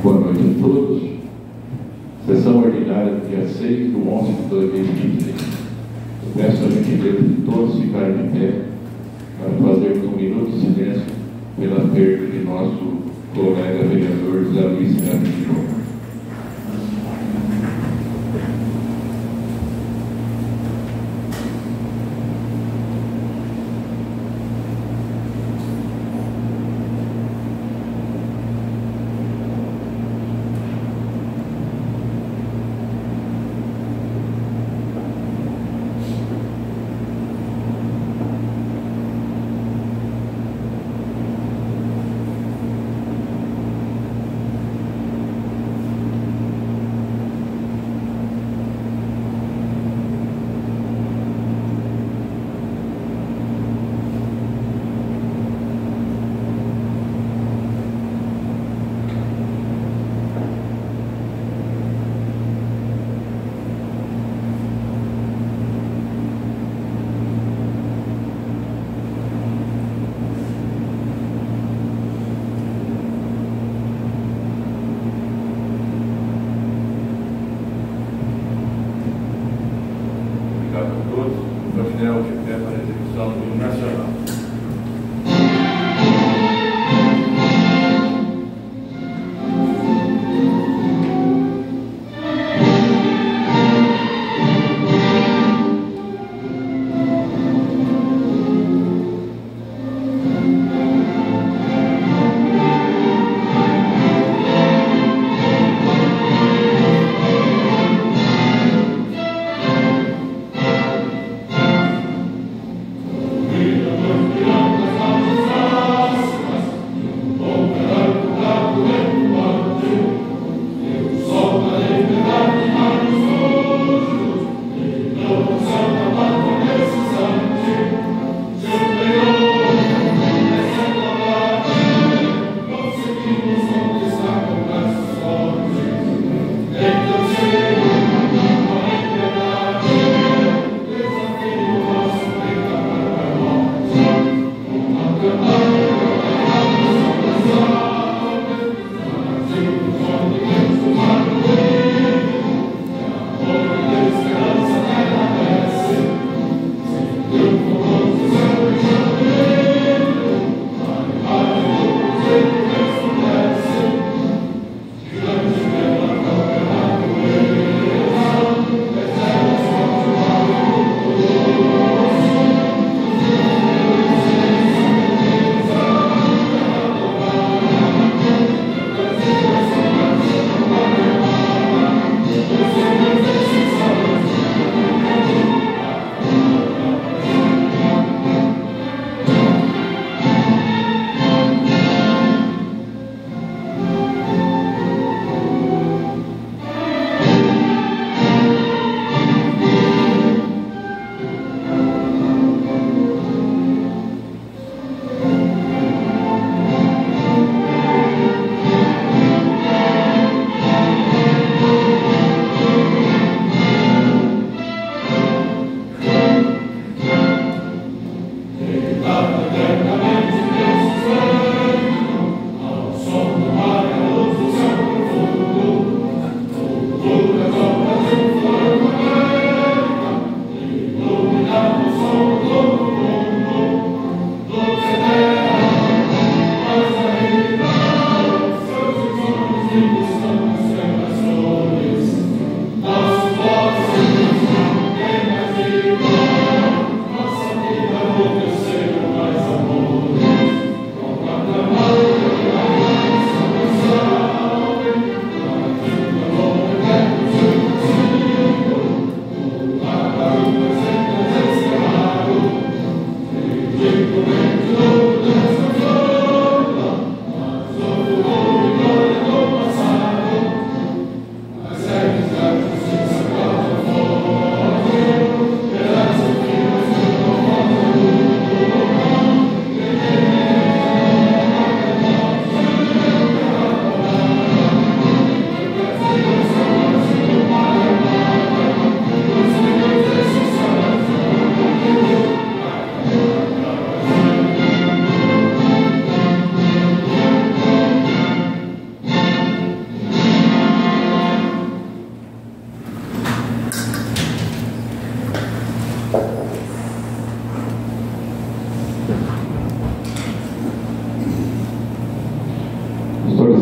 Boa noite a todos. Sessão ordinária do dia 6/11/2023. Eu peço a gentileza de todos ficarem de pé para fazermos um minuto de silêncio pela perda de nosso colega vereador José Luiz Carlos.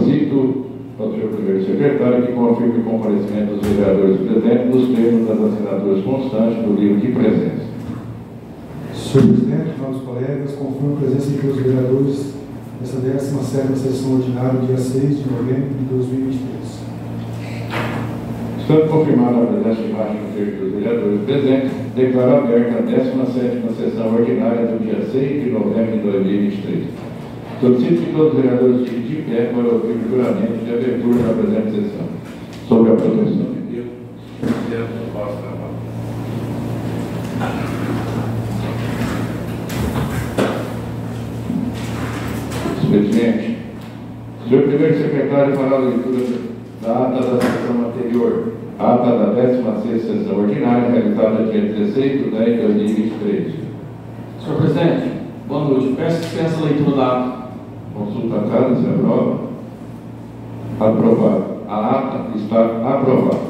Solicito ao senhor primeiro secretário que confirme o comparecimento dos vereadores presentes nos termos das assinaturas constantes do livro de presença. Senhor presidente, novos colegas, confirmo a presença de todos os vereadores nessa 17ª sessão ordinária, dia 6 de novembro de 2023. Estando confirmada a presença de imagem no termo dos vereadores presentes, declaro aberta a 17ª sessão ordinária do dia 6 de novembro de 2023. Solicito que todos os vereadores fiquem de pé para ouvir o juramento de abertura da presente sessão. Sobre a proteção de Deus, Deus nos possa trabalhar. Presidente, senhor primeiro secretário fará a leitura da ata da sessão anterior, ata da 16ª sessão ordinária, realizada dia 16 de 10 de 2023. Senhor presidente, boa noite. Peço dispensa a leitura da ata. Consulta a casa, se aprova. Aprovado. A ata está aprovada.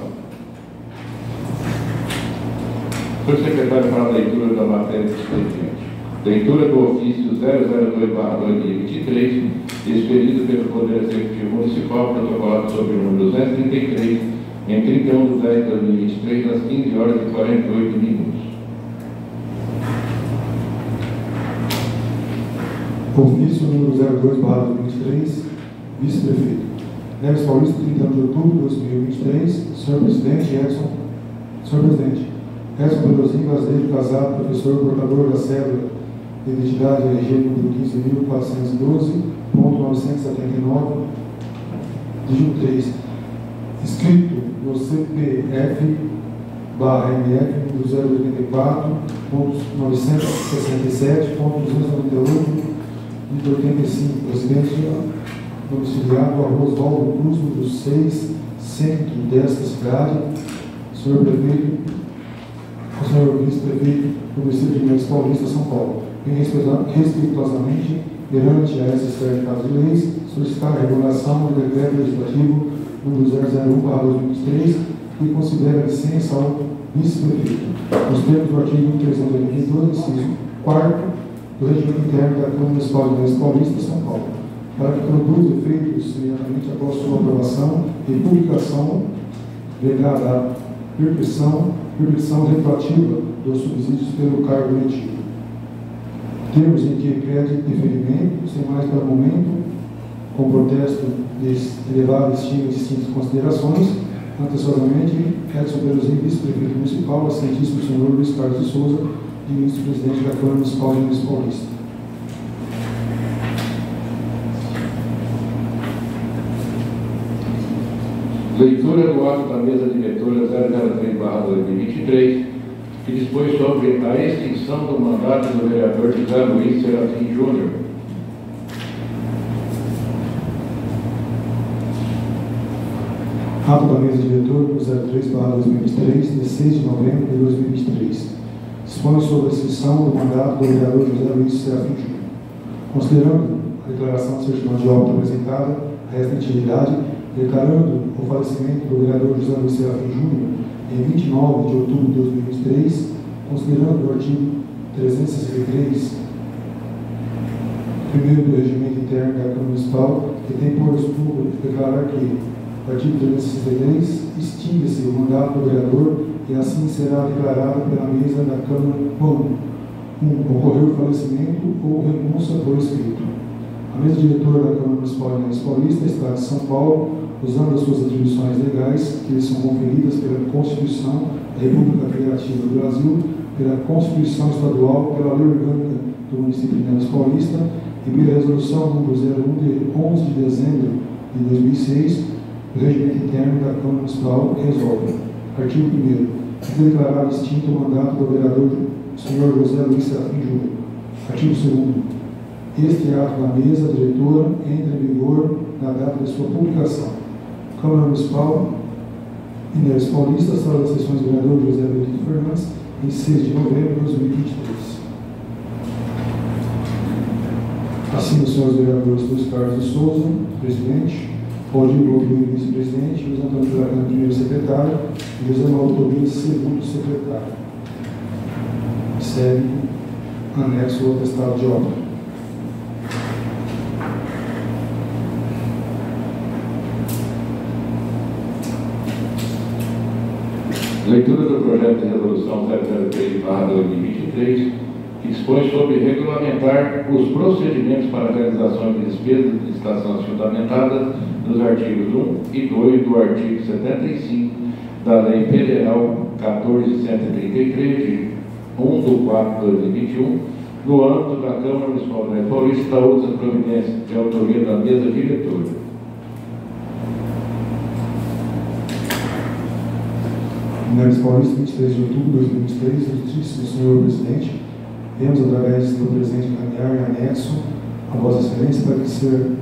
Senhor secretário fará a leitura da matéria do expediente. Leitura do ofício 002/2023, expedido pelo Poder Executivo Municipal, protocolado sob o número 233, em 31 de 10 de 2023, às 15 horas e 48 minutos. Ofício número 02/2023, vice-prefeito. Neves Paulista, 31 de outubro de 2023, senhor presidente Edson Pedrozinho Azevedo Casado, professor portador da cédula de identidade RG número 15.412.979, dígito 3, inscrito no CPF/MF número 084.967.298.85, residência domiciliado a Rua Oswaldo Cruz, número 6, centro desta cidade. Senhor prefeito, o senhor vice-prefeito do município de Neves Paulista, São Paulo, vem respeitosamente, perante a essa certificado de leis, solicitar a regulação do decreto legislativo número 001/2023, que considera a licença ao vice-prefeito, nos termos do artigo 382, inciso 4º do regimento interno da Câmara Municipal de Neves Paulista, São Paulo, para que produza efeitos imediatamente após sua aprovação e publicação legada à permissão retroativa dos subsídios pelo cargo eletivo. Termos em que pede deferimento, sem mais para o momento, com protesto de elevada estima e distintas considerações, antecipadamente, Edson Pedrozinho, vice-prefeito municipal, assentíssimo senhor Luiz Carlos de Souza, ministro-presidente da Câmara Municipal de Neves Paulista. Leitura do ato da mesa diretora 003/2023, que dispõe sobre a extinção do mandato do vereador José Luiz Serafim Júnior. Ato da mesa diretora 03/2023, de 6 de novembro de 2023. Dispõe sobre a extinção do mandato do vereador José Luiz Serafim Júnior. Considerando a declaração de certidão de óbito apresentada, resta atividade, declarando o falecimento do vereador José Luiz Serafim Júnior em 29 de outubro de 2023, considerando o artigo 363, primeiro do regimento interno da Câmara Municipal, que tem por estudo declarar que o artigo 363 extingue-se o mandato do vereador e assim será declarado pela mesa da Câmara quando 1. Ocorrer o falecimento ou renúncia por escrito. A mesa diretora da Câmara Municipal de Neves Paulista, Estado de São Paulo, usando as suas atribuições legais, que lhes são conferidas pela Constituição da República Federativa do Brasil, pela Constituição Estadual, pela Lei Orgânica do município de Neves Paulista e pela Resolução número 01 de 11 de dezembro de 2006, o regimento interno da Câmara Municipal resolve. Artigo 1º. É declarado extinto o mandato do vereador senhor José Luiz Serafim Júnior. Artigo 2º. Este ato da mesa diretora entra em vigor na data de sua publicação. Câmara Municipal de Neves Paulista, sala das sessões do vereador José Benedito Fernandes, em 6 de novembro de 2023. Assim, os senhores vereadores Luiz Carlos de Souza, presidente, Valdir Lobo, vice-presidente, Luiz Antônio Filacano, primeiro secretário, e José Mauro Tobias, segundo secretário. Segue anexo ao atestado de obra. Leitura do projeto de resolução 003/2023, que dispõe sobre regulamentar os procedimentos para a realização de despesas de licitações fundamentadas nos artigos 1 e 2 do artigo 75 da Lei Federal 14.133, de 1/4/2021, no âmbito da Câmara Municipal de Nova Paulista e da outras providências de autoria da mesa diretora. Minas Paulista, 23 de outubro de 2023, Justíssimo Senhor Presidente, vemos através do presente encaminhar em anexo a Vossa Excelência para que ser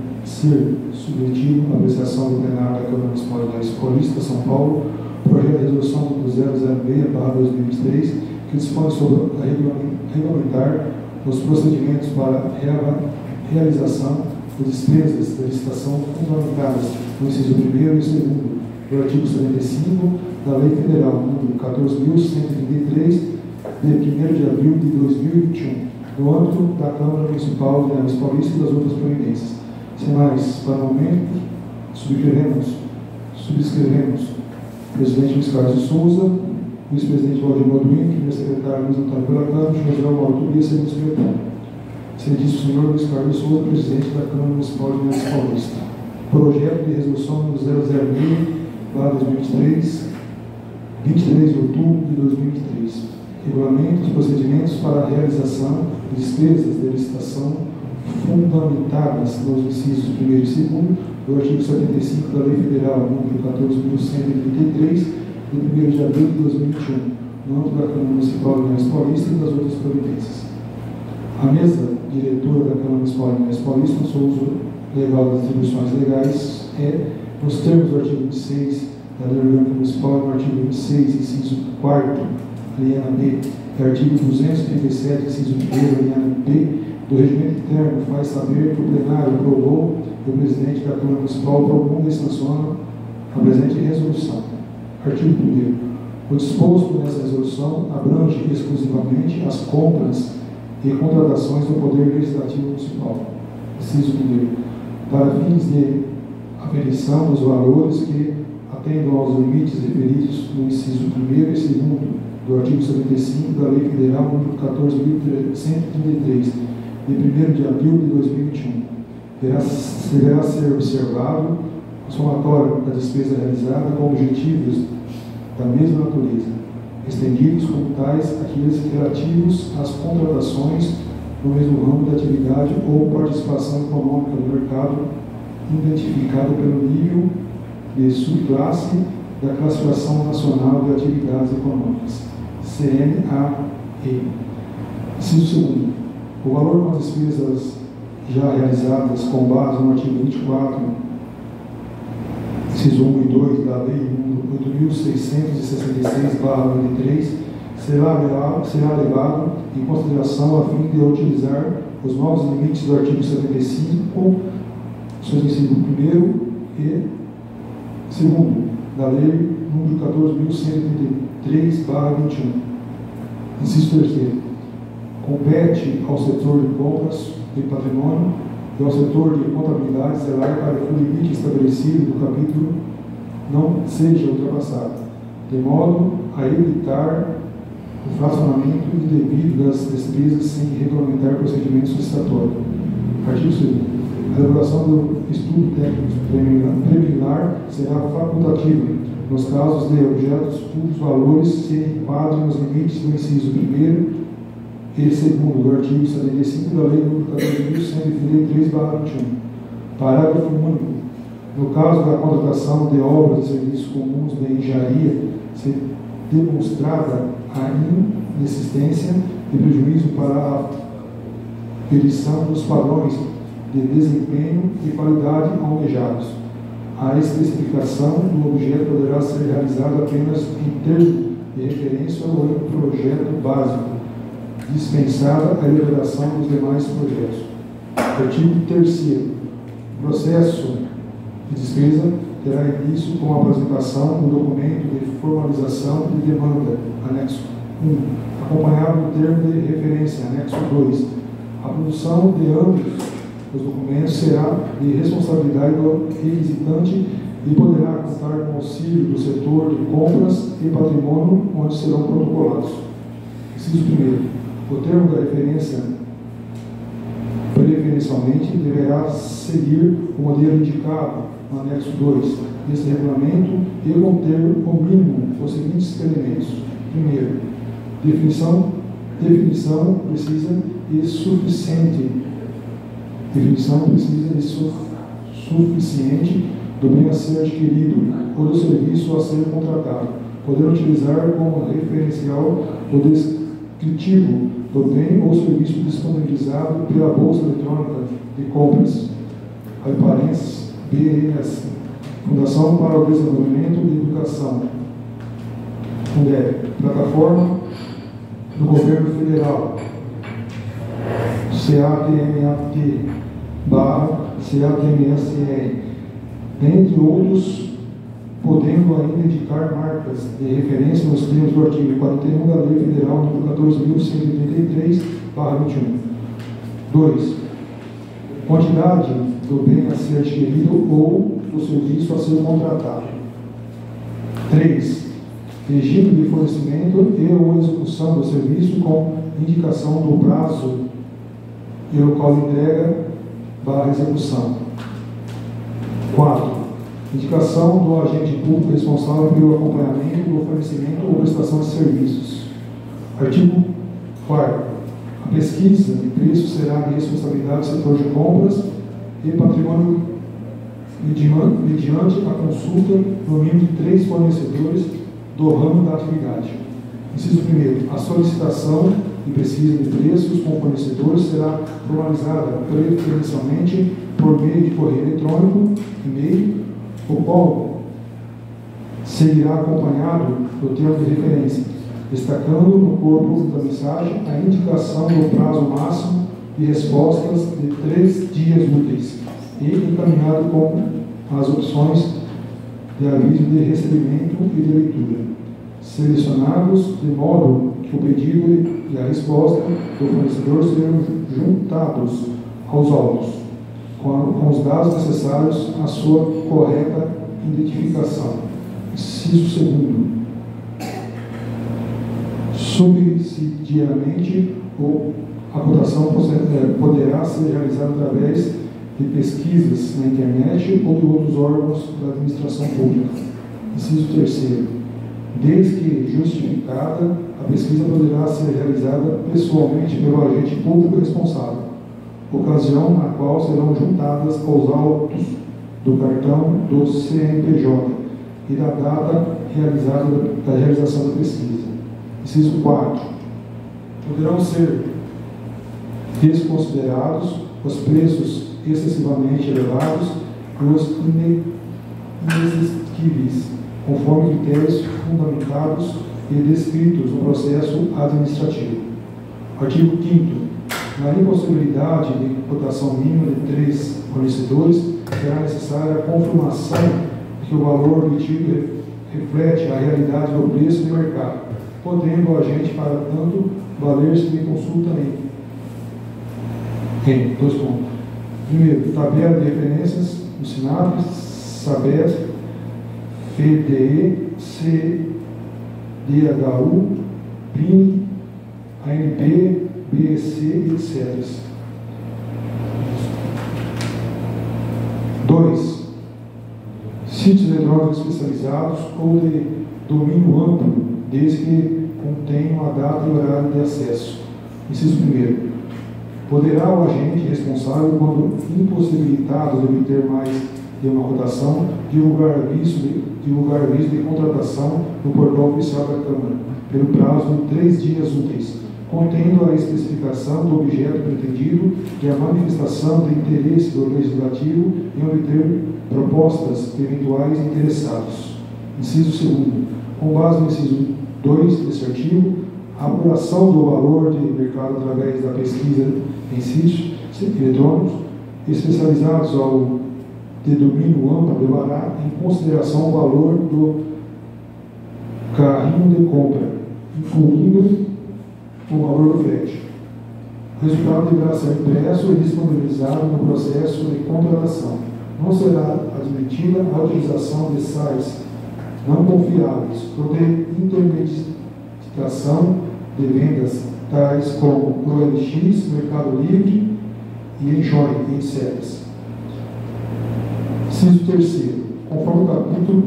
submetido à apreciação do plenário da Câmara Municipal de Minas Paulista, São Paulo, projeto de resolução do 006/2023, que dispõe sobre regulamentar os procedimentos para a realização de despesas de licitação fundamentadas no inciso 1º e 2º do artigo 75 da Lei Federal número 14.133, de 1º de abril de 2021, no âmbito da Câmara Municipal de Minas Paulista e das outras providências. Sem mais, para o momento, subscrevemos Presidente Luiz Carlos de Souza, Vice-Presidente Valdir Balduino, Primeiro Secretário Luiz Antônio pela Câmara, José Mauro Tobias, Segundo Secretário. Excelentíssimo Senhor Luiz Carlos de Souza, Presidente da Câmara Municipal de Minas Paulista. Projeto de resolução número 006/2023, 23 de outubro de 2023. Regulamento dos procedimentos para a realização de despesas de licitação fundamentadas nos incisos 1º e 2º do artigo 75 da Lei Federal número 14.133, de 1º de abril de 2021, no âmbito da Câmara Municipal de Minas Paulista e das outras providências. A mesa diretora da Câmara Municipal de Minas Paulista, no seu uso legal das atribuições legais, nos termos do artigo 26 da Lei Orgânica Municipal, no artigo 26, inciso 4º, aliena B, e artigo 237, inciso 1º, aliena B, do regimento interno, faz saber que o plenário aprovou e o presidente da Câmara Municipal promulga e sanciona a presente resolução. Artigo 1º. O disposto nessa resolução abrange exclusivamente as compras e contratações do Poder Legislativo Municipal. Inciso 1º. Para fins de aferição dos valores que atendam aos limites referidos no inciso 1º e 2º do artigo 75 da Lei Federal número 14.133, de 1º de abril de 2021. Deverá ser observado o somatório da despesa realizada com objetivos da mesma natureza, estendidos como tais aqueles relativos às contratações no mesmo ramo de atividade ou participação econômica no mercado, identificado pelo nível de subclasse da Classificação Nacional de Atividades Econômicas, CNAE. Inciso 2º. O valor das despesas já realizadas com base no artigo 24, inciso 1 e 2 da Lei nº 8.666/93, será levado em consideração a fim de utilizar os novos limites do artigo 75, seus incisos 1º e 2º da Lei nº 14.133/21. Inciso 3º. Compete ao setor de compras de patrimônio e ao setor de contabilidade zelar para que o limite estabelecido no capítulo não seja ultrapassado, de modo a evitar o fracionamento indevido das despesas sem regulamentar procedimentos licitatórios. Artigo 2º. A elaboração do estudo técnico preliminar será facultativa nos casos de objetos cujos valores se enquadrem nos limites do inciso 1º e 2º do artigo 75 da Lei nº 14.133/21. Parágrafo único. No caso da contratação de obras e serviços comuns de engenharia, se demonstrada a inexistência de prejuízo para a aferição dos padrões de desempenho e qualidade almejados, a especificação do objeto poderá ser realizada apenas em termos de referência ou em projeto básico, dispensada a elaboração dos demais projetos. Artigo 3º. O processo de despesa terá início com a apresentação do documento de formalização de demanda, anexo 1, acompanhado do termo de referência, anexo 2. A produção de ambos os documentos será de responsabilidade do requisitante e poderá contar com auxílio do setor de compras e patrimônio, onde serão protocolados. Inciso 1º. O termo da referência preferencialmente deverá seguir o modelo indicado no anexo 2 deste regulamento e conter o mínimo os seguintes elementos. Primeiro, definição precisa e suficiente. Definição precisa e suficiente do bem a ser adquirido ou do serviço a ser contratado, podendo utilizar como referencial o descritivo do bem ou serviço disponibilizado pela Bolsa Eletrônica de Compras, abre parênteses, BNS, Fundação para o Desenvolvimento de Educação, Fundeb, plataforma do Governo Federal, CATMAT/CATMSR, dentre outros, podendo ainda indicar marcas de referência nos termos do artigo 41 da Lei Federal nº 14.133/21. 2. Quantidade do bem a ser adquirido ou do serviço a ser contratado. 3. Regime de fornecimento e ou execução do serviço com indicação do prazo e local de entrega/execução. 4. Indicação do agente público responsável pelo acompanhamento do fornecimento ou prestação de serviços. Artigo 4º. A pesquisa de preço será de responsabilidade do setor de compras e patrimônio mediante a consulta no mínimo de 3 fornecedores do ramo da atividade. Inciso 1º. A solicitação de pesquisa de preços com fornecedores será formalizada preferencialmente por meio de correio eletrônico, e-mail, o qual seguirá acompanhado do termo de referência, destacando no corpo da mensagem a indicação do prazo máximo de respostas de 3 dias úteis e encaminhado com as opções de aviso de recebimento e de leitura, selecionados de modo que o pedido e a resposta do fornecedor sejam juntados aos autos, com os dados necessários à sua correta identificação. Inciso 2º. Subsidiariamente, a cotação poderá ser realizada através de pesquisas na internet ou de outros órgãos da administração pública. Inciso 3º. Desde que justificada, a pesquisa poderá ser realizada pessoalmente pelo agente público responsável, ocasião na qual serão juntadas aos autos do cartão do CNPJ e da data da realização da pesquisa. Inciso 4. Poderão ser desconsiderados os preços excessivamente elevados e os inexequíveis, conforme critérios fundamentados e descritos no processo administrativo. Artigo 5º. Na impossibilidade de cotação mínima de 3 fornecedores, será necessária a confirmação de que o valor obtido reflete a realidade do preço de mercado, podendo o agente, para tanto, valer-se de consulta em 2 pontos. Primeiro, tabela de referências do SINAP, SABES, FDE, CDHU, PIN, ANP, BEC, etc. 2. Sítios eletrônicos especializados ou de domínio amplo, desde que contenham a data e horário de acesso. Inciso 1º. Poderá o agente responsável, quando impossibilitado de obter mais de uma cotação, divulgar aviso de contratação no portal oficial da Câmara, pelo prazo de 3 dias úteis, contendo a especificação do objeto pretendido e a manifestação de interesse do Legislativo em obter propostas de eventuais interessados. Inciso 2º. Com base no inciso 2 deste artigo, a apuração do valor de mercado através da pesquisa em sítios eletrônicos especializados ao de domínio amplo levará em consideração o valor do carrinho de compra, incluindo o valor do frete. O resultado deverá ser impresso e disponibilizado no processo de contratação. Não será admitida a utilização de sites não confiáveis ou de intermediação de vendas, tais como OLX, Mercado Livre e Enjoy, etc. Inciso terceiro. Conforme o capítulo,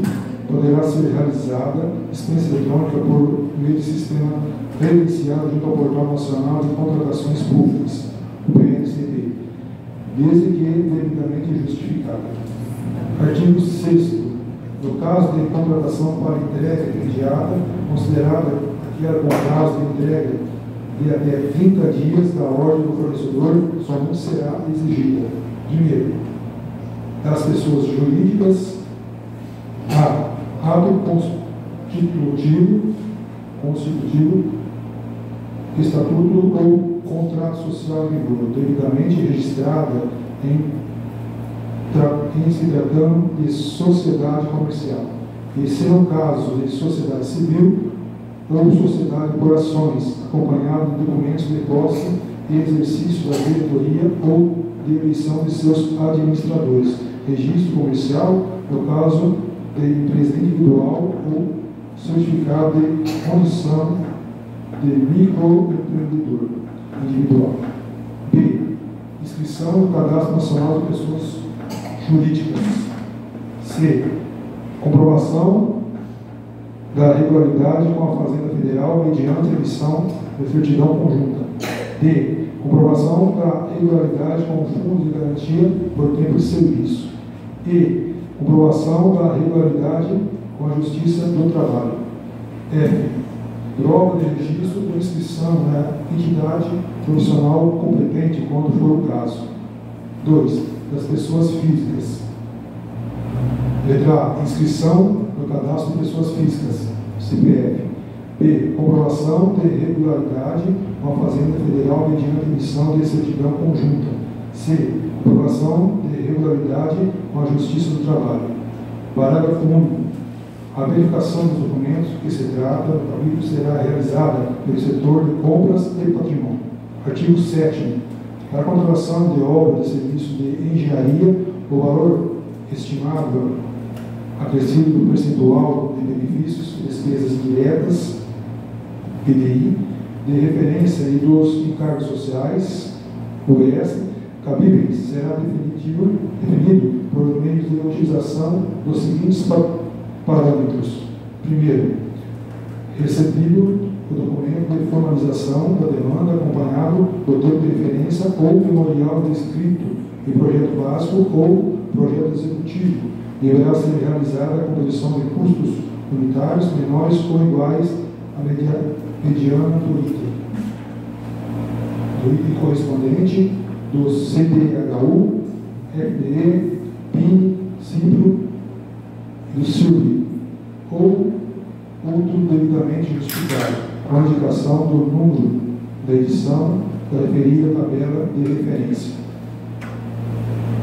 poderá ser realizada dispensa eletrônica por meio de sistema credenciado junto ao Portal Nacional de Contratações Públicas, o PNCP, desde que devidamente justificada. Artigo 6º. No caso de contratação para entrega imediata, considerada aquela com prazo de entrega de até 30 dias da ordem do fornecedor, somente será exigida, primeiro, das pessoas jurídicas, a ato constitutivo, estatuto ou contrato social em vigor, devidamente registrada em se tratando de sociedade comercial, e se no caso de sociedade civil ou sociedade por ações, acompanhado de documentos de posse e exercício da diretoria ou de eleição de seus administradores, registro comercial, no caso de empresa individual ou certificado de condição de microempreendedor individual. B. Inscrição no Cadastro Nacional de Pessoas Jurídicas. C. Comprovação da regularidade com a Fazenda Federal mediante emissão de certidão conjunta. D. Comprovação da regularidade com o Fundo de Garantia por Tempo de Serviço. E. Comprovação da regularidade com a Justiça do Trabalho. F. Prova de registro ou inscrição na entidade profissional competente, quando for o caso. 2. Das pessoas físicas. Letra A. Inscrição no Cadastro de Pessoas Físicas, CPF. B. Comprovação de regularidade com a Fazenda Federal mediante emissão de certidão conjunta. C. Comprovação de regularidade com a Justiça do Trabalho. Parágrafo único. A verificação dos documentos que se trata do capítulo será realizada pelo setor de compras e patrimônio. Artigo 7º. Para a contratação de obra de serviço de engenharia, o valor estimado acrescido do percentual de benefícios e despesas diretas, PDI, de referência e dos encargos sociais, OES, cabíveis, será definido por meio de utilização dos seguintes parâmetros. Primeiro, recebido o documento de formalização da demanda acompanhado do termo de referência ou memorial descrito em projeto básico ou projeto executivo. Deverá ser realizada a composição de custos unitários menores ou iguais à mediana do item correspondente do CDHU, FDE, PIN, Simpro e do SIRB, ou outro devidamente justificado, com a indicação do número da edição da referida tabela de referência.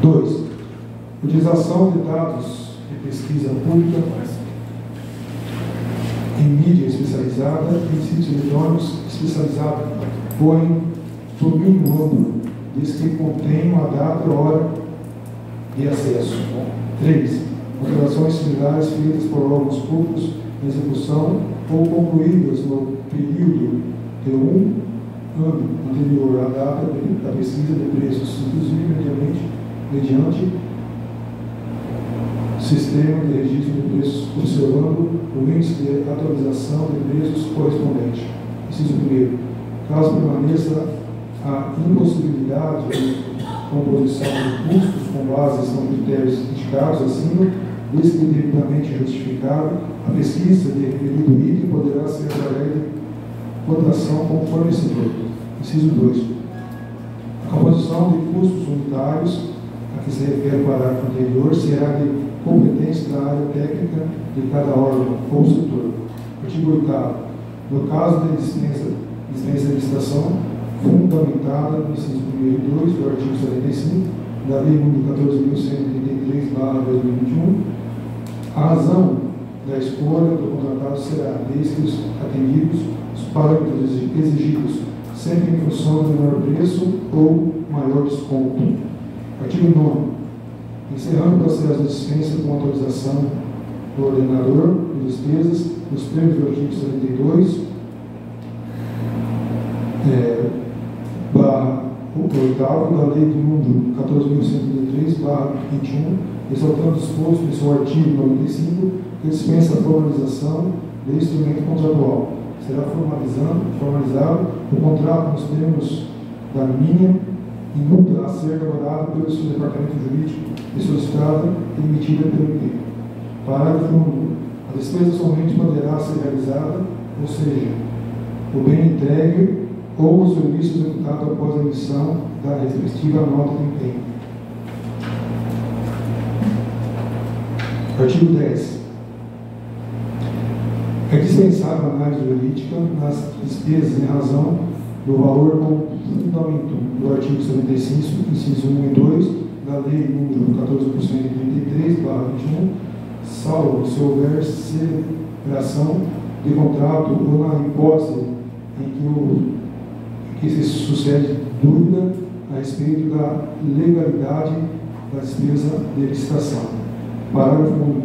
2. Utilização de dados de pesquisa pública em mídia especializada e em sítios eletrônicos especializados, porém domínio amplo, desde que contenham a data e hora de acesso. 3. Operações similares feitas por órgãos públicos em execução ou concluídas no período de 1 ano anterior à data da pesquisa de preços, inclusive mediante sistema de registro de preços, observando o índice de atualização de preços correspondente. Inciso 1º. Caso permaneça a impossibilidade de composição de custos com base nos critérios indicados acima, desde que devidamente justificado, a pesquisa de referido item poderá ser através de cotação com o fornecedor. Inciso 2. A composição de custos unitários a que se refere o parágrafo anterior será de competência da área técnica de cada órgão ou setor. Artigo 8º. No caso de dispensa de licitação, fundamentada no inciso 1 e 2 do artigo 75 da Lei nº 14.183/2021, a razão da escolha do contratado será, desde que os atendidos os parâmetros exigidos sempre em função do menor preço ou maior desconto. Artigo 9. Encerrando o processo de dispensa com autorização do ordenador de despesas, nos termos do artigo 72, /8º da Lei do número 14.133/21, ressaltando o disposto em seu artigo 95, que dispensa a formalização do instrumento contratual. Será formalizado o contrato nos termos da minha e multa a ser elaborada pelo seu departamento jurídico e solicitada e emitida pelo MP. Parágrafo 1. A despesa somente poderá ser realizada, ou seja, o bem entregue ou o serviço executado após a emissão da respectiva nota de empenho. Artigo 10. É dispensável a análise jurídica nas despesas em razão do valor com fundamento do artigo 75, inciso 1 e 2, da Lei número 14.133/21, salvo se houver celebração de contrato ou na hipótese em que se sucede dúvida a respeito da legalidade da despesa de licitação. Parágrafo 1.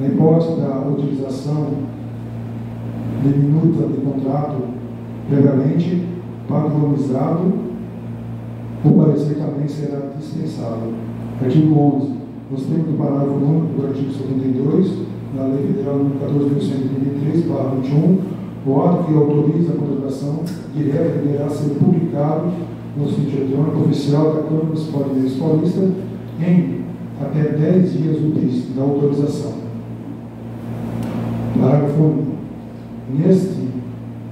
Na hipótese da utilização de minuta de contrato previamente padronizado, o parecer também será dispensável. Artigo 11. Nos termos do parágrafo 1 do artigo 72 da Lei Federal nº 14.133/21, o ato que autoriza a contratação direta deverá ser publicado no sítio eletrônico oficial da Câmara Municipal de Direitos Paulista em até 10 dias úteis da autorização. Parágrafo 1. Neste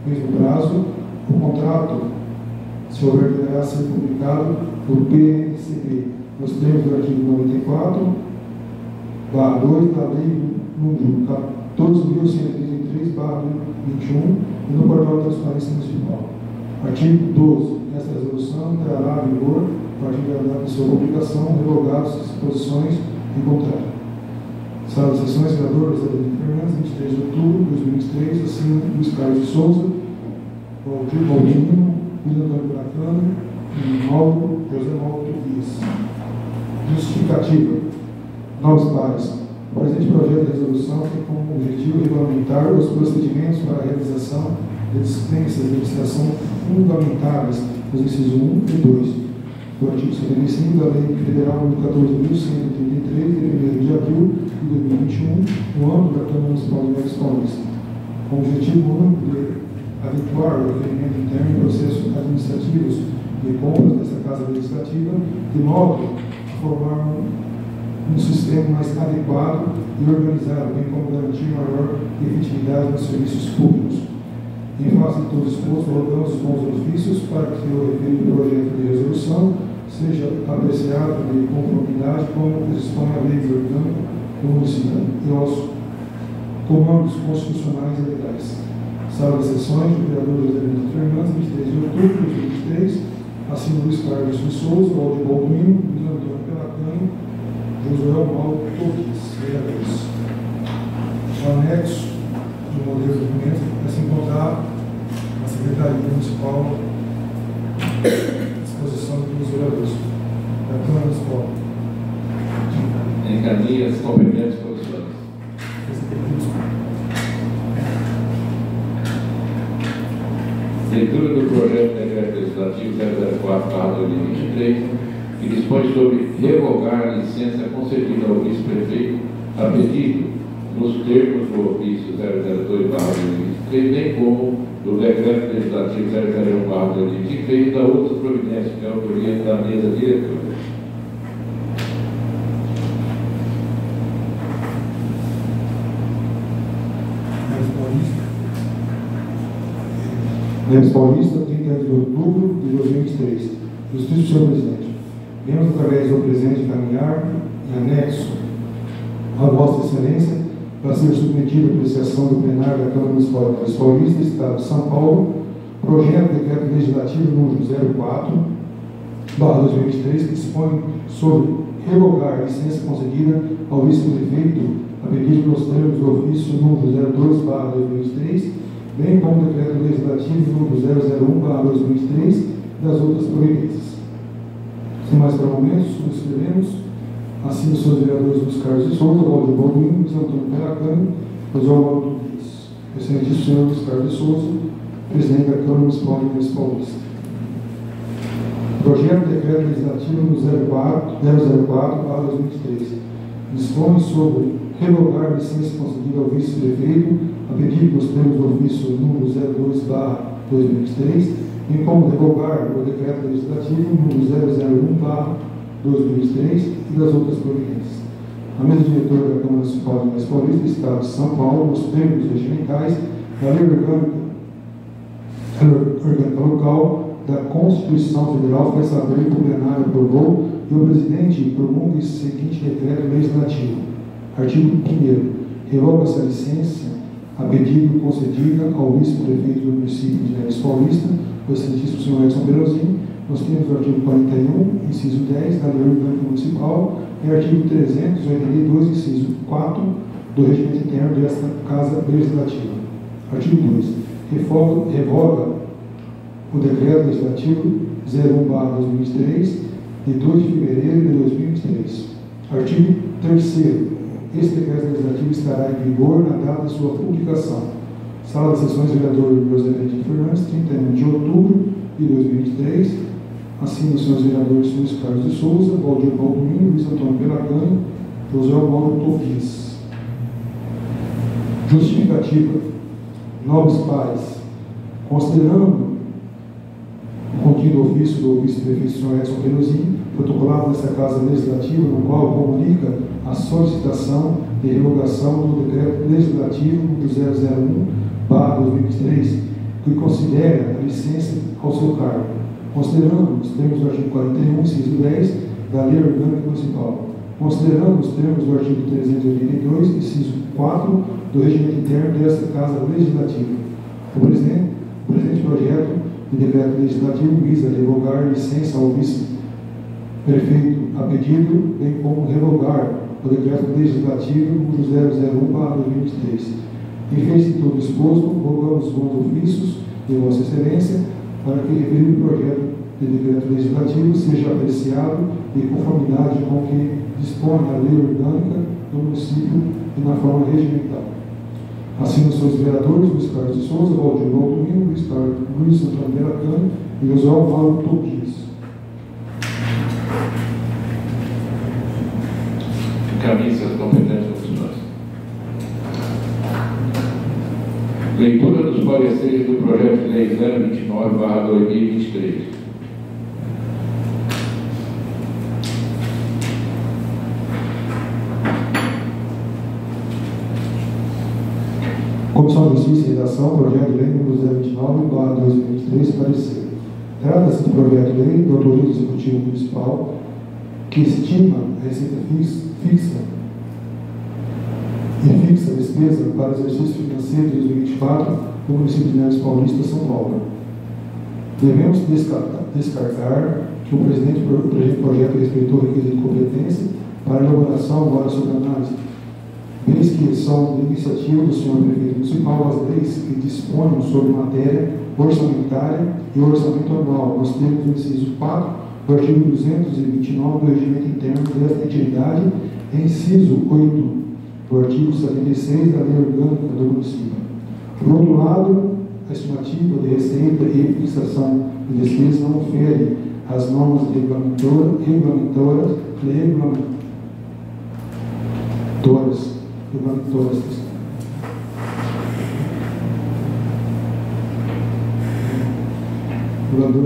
mesmo prazo, o contrato, se houver, deverá ser publicado no PNCB, nos termos do artigo 94/2 da Lei número 14.133/21 e no portal de transparência municipal. Artigo 12. Esta resolução entrará em vigor a partir da data de sua publicação, revogadas as disposições em contrato. Sala de Sessões, Vereador José Fernandes, 23 de outubro de 2023, assina Luiz Carlos de Souza, Valdir Baldino, Luiz Antônio Bracano e José Mauro Tobias. Justificativa. Novos pares. O presente projeto de resolução tem como objetivo regulamentar os procedimentos para a realização de dispensas de licitação fundamentadas nos incisos 1 e 2 do artigo 75 da Lei Federal nº 14.133, de 1º de abril de 2021, no âmbito da Câmara Municipal de Direitos Paulista, com o objetivo único de habituar o requerimento interno em processos administrativos de compras dessa Casa Legislativa, de modo a formar um sistema mais adequado e organizado, bem como garantir maior efetividade nos serviços públicos. Em face de todo exposto, rogamos os bons ofícios para que o referido projeto de resolução seja apreciado de conformidade com o que dispõe a lei orgânica do município e aos comandos constitucionais e legais. Sala de Sessões do vereador José Fernandes, 23 de outubro de 2023, assina Luiz Carlos de Souza, Valdir Baldino, Luiz Antônio Pelacanho, José Mauro Tobias, vereadores. O anexo do modelo de documento é se encontrar na Secretaria Municipal à disposição dos vereadores da Câmara Municipal. Encaminhe as competentes comissões. Leitura do projeto de decreto legislativo 004/2023, que dispõe sobre revogar a licença concedida ao vice-prefeito a pedido nos termos do ofício 002/2023, bem como do decreto legislativo 001/2023 e da outra providência que é a autoria da mesa diretora. Neves Paulista, 30 de outubro de 2023. Justiça, senhor presidente. Vemos através do presente encaminhar em anexo a Vossa Excelência para ser submetido à apreciação do plenário da Câmara Municipal de Direitos Paulista, Estado de São Paulo, projeto de decreto legislativo número 04/2023, que dispõe sobre revogar a licença concedida ao vice-prefeito a pedido nos termos do ofício número 02/2023 bem como o decreto legislativo número 001/2003 e das outras providências. Sem mais prolongamentos, subscrevemos. Assino os seus vereadores Luiz Carlos de Souza, Valdir Balduino, Luiz Antônio Peracani, José Alvaro Tugues. Excelentíssimo senhor Luiz Carlos de Souza, presidente da Câmara Municipal de Minas Paulista. Projeto de decreto legislativo número 004/2003 dispõe sobre revogar a licença concedida ao vice-prefeito a pedido dos termos do ofício número 02/2003, bem como revogar o decreto legislativo número 001/2003 e das outras providências. A mesa diretora da Câmara Municipal de Minas Paulista, Estado de São Paulo, nos termos regimentais da Lei Orgânica Local da Constituição Federal, faz saber que o plenário aprovou e o presidente promulga o seguinte decreto legislativo. Artigo 1º. Revoga-se a licença a pedido concedida ao vice-prefeito do município de Minas Paulista, o excelentíssimo senhor Edson Berosini. Nós temos o artigo 41, inciso 10, da Lei Orgânica Municipal, e artigo 382, inciso 4, do regimento interno desta Casa Legislativa. Artigo 2. Revoga o decreto legislativo 01/2003, de 2 de fevereiro de 2023. Artigo 3º. Este decreto legislativo estará em vigor na data de sua publicação. Sala das Sessões, vereador José Benedito Fernandes, 31 de outubro de 2023. Assino os senhores vereadores Luiz Carlos de Souza, Valdir Balduino, Luiz Antônio Peracani, José Alvaro Tugues. Justificativa. Nobres pais, considerando o contido ofício do vice-prefeito senhor Edson Berosini, protocolado nesta Casa Legislativa, no qual comunica a solicitação de revogação do decreto legislativo número 001/2003, que considera a licença ao seu cargo, considerando os termos do artigo 41, inciso 10, da Lei Orgânica Municipal, considerando os termos do artigo 382, inciso 4, do regimento interno desta Casa Legislativa. O presente projeto de decreto legislativo visa revogar licença ao vice-prefeito a pedido, bem como revogar o decreto legislativo número 001/2023. Em face de todo exposto, rogamos os bons ofícios de Vossa Excelência para que o referido projeto de decreto legislativo seja apreciado em conformidade com o que dispõe a Lei Orgânica do município e na forma regimental. Assino os seus vereadores Luiz Carlos de Souza, Valdir Balduino, Luiz Antônio Peracani e José Alvaro Tugues. Encaminhe-se as competentes opções. Leitura dos pareceres do projeto de lei 029/2023. Comissão de Justiça e Redação, projeto de lei número 029/2023, parecer. Trata-se do projeto de lei do autoria do Executivo Municipal que estima a receita fixa a despesa para o exercício financeiro de 2024 do município de Minas Paulista, São Paulo. Devemos descartar que o presente projeto respeitou o requisito de competência para elaboração agora sobre análise, vez que são de iniciativa do senhor prefeito municipal as leis que disponham sobre matéria orçamentária e orçamento anual, nos termos do inciso 4 do artigo 229 do regimento interno desta entidade, e inciso 8 do artigo 76 da Lei Orgânica do município. Por outro lado, a estimativa de receita e fixação de despesa não fere as normas regulamentadoras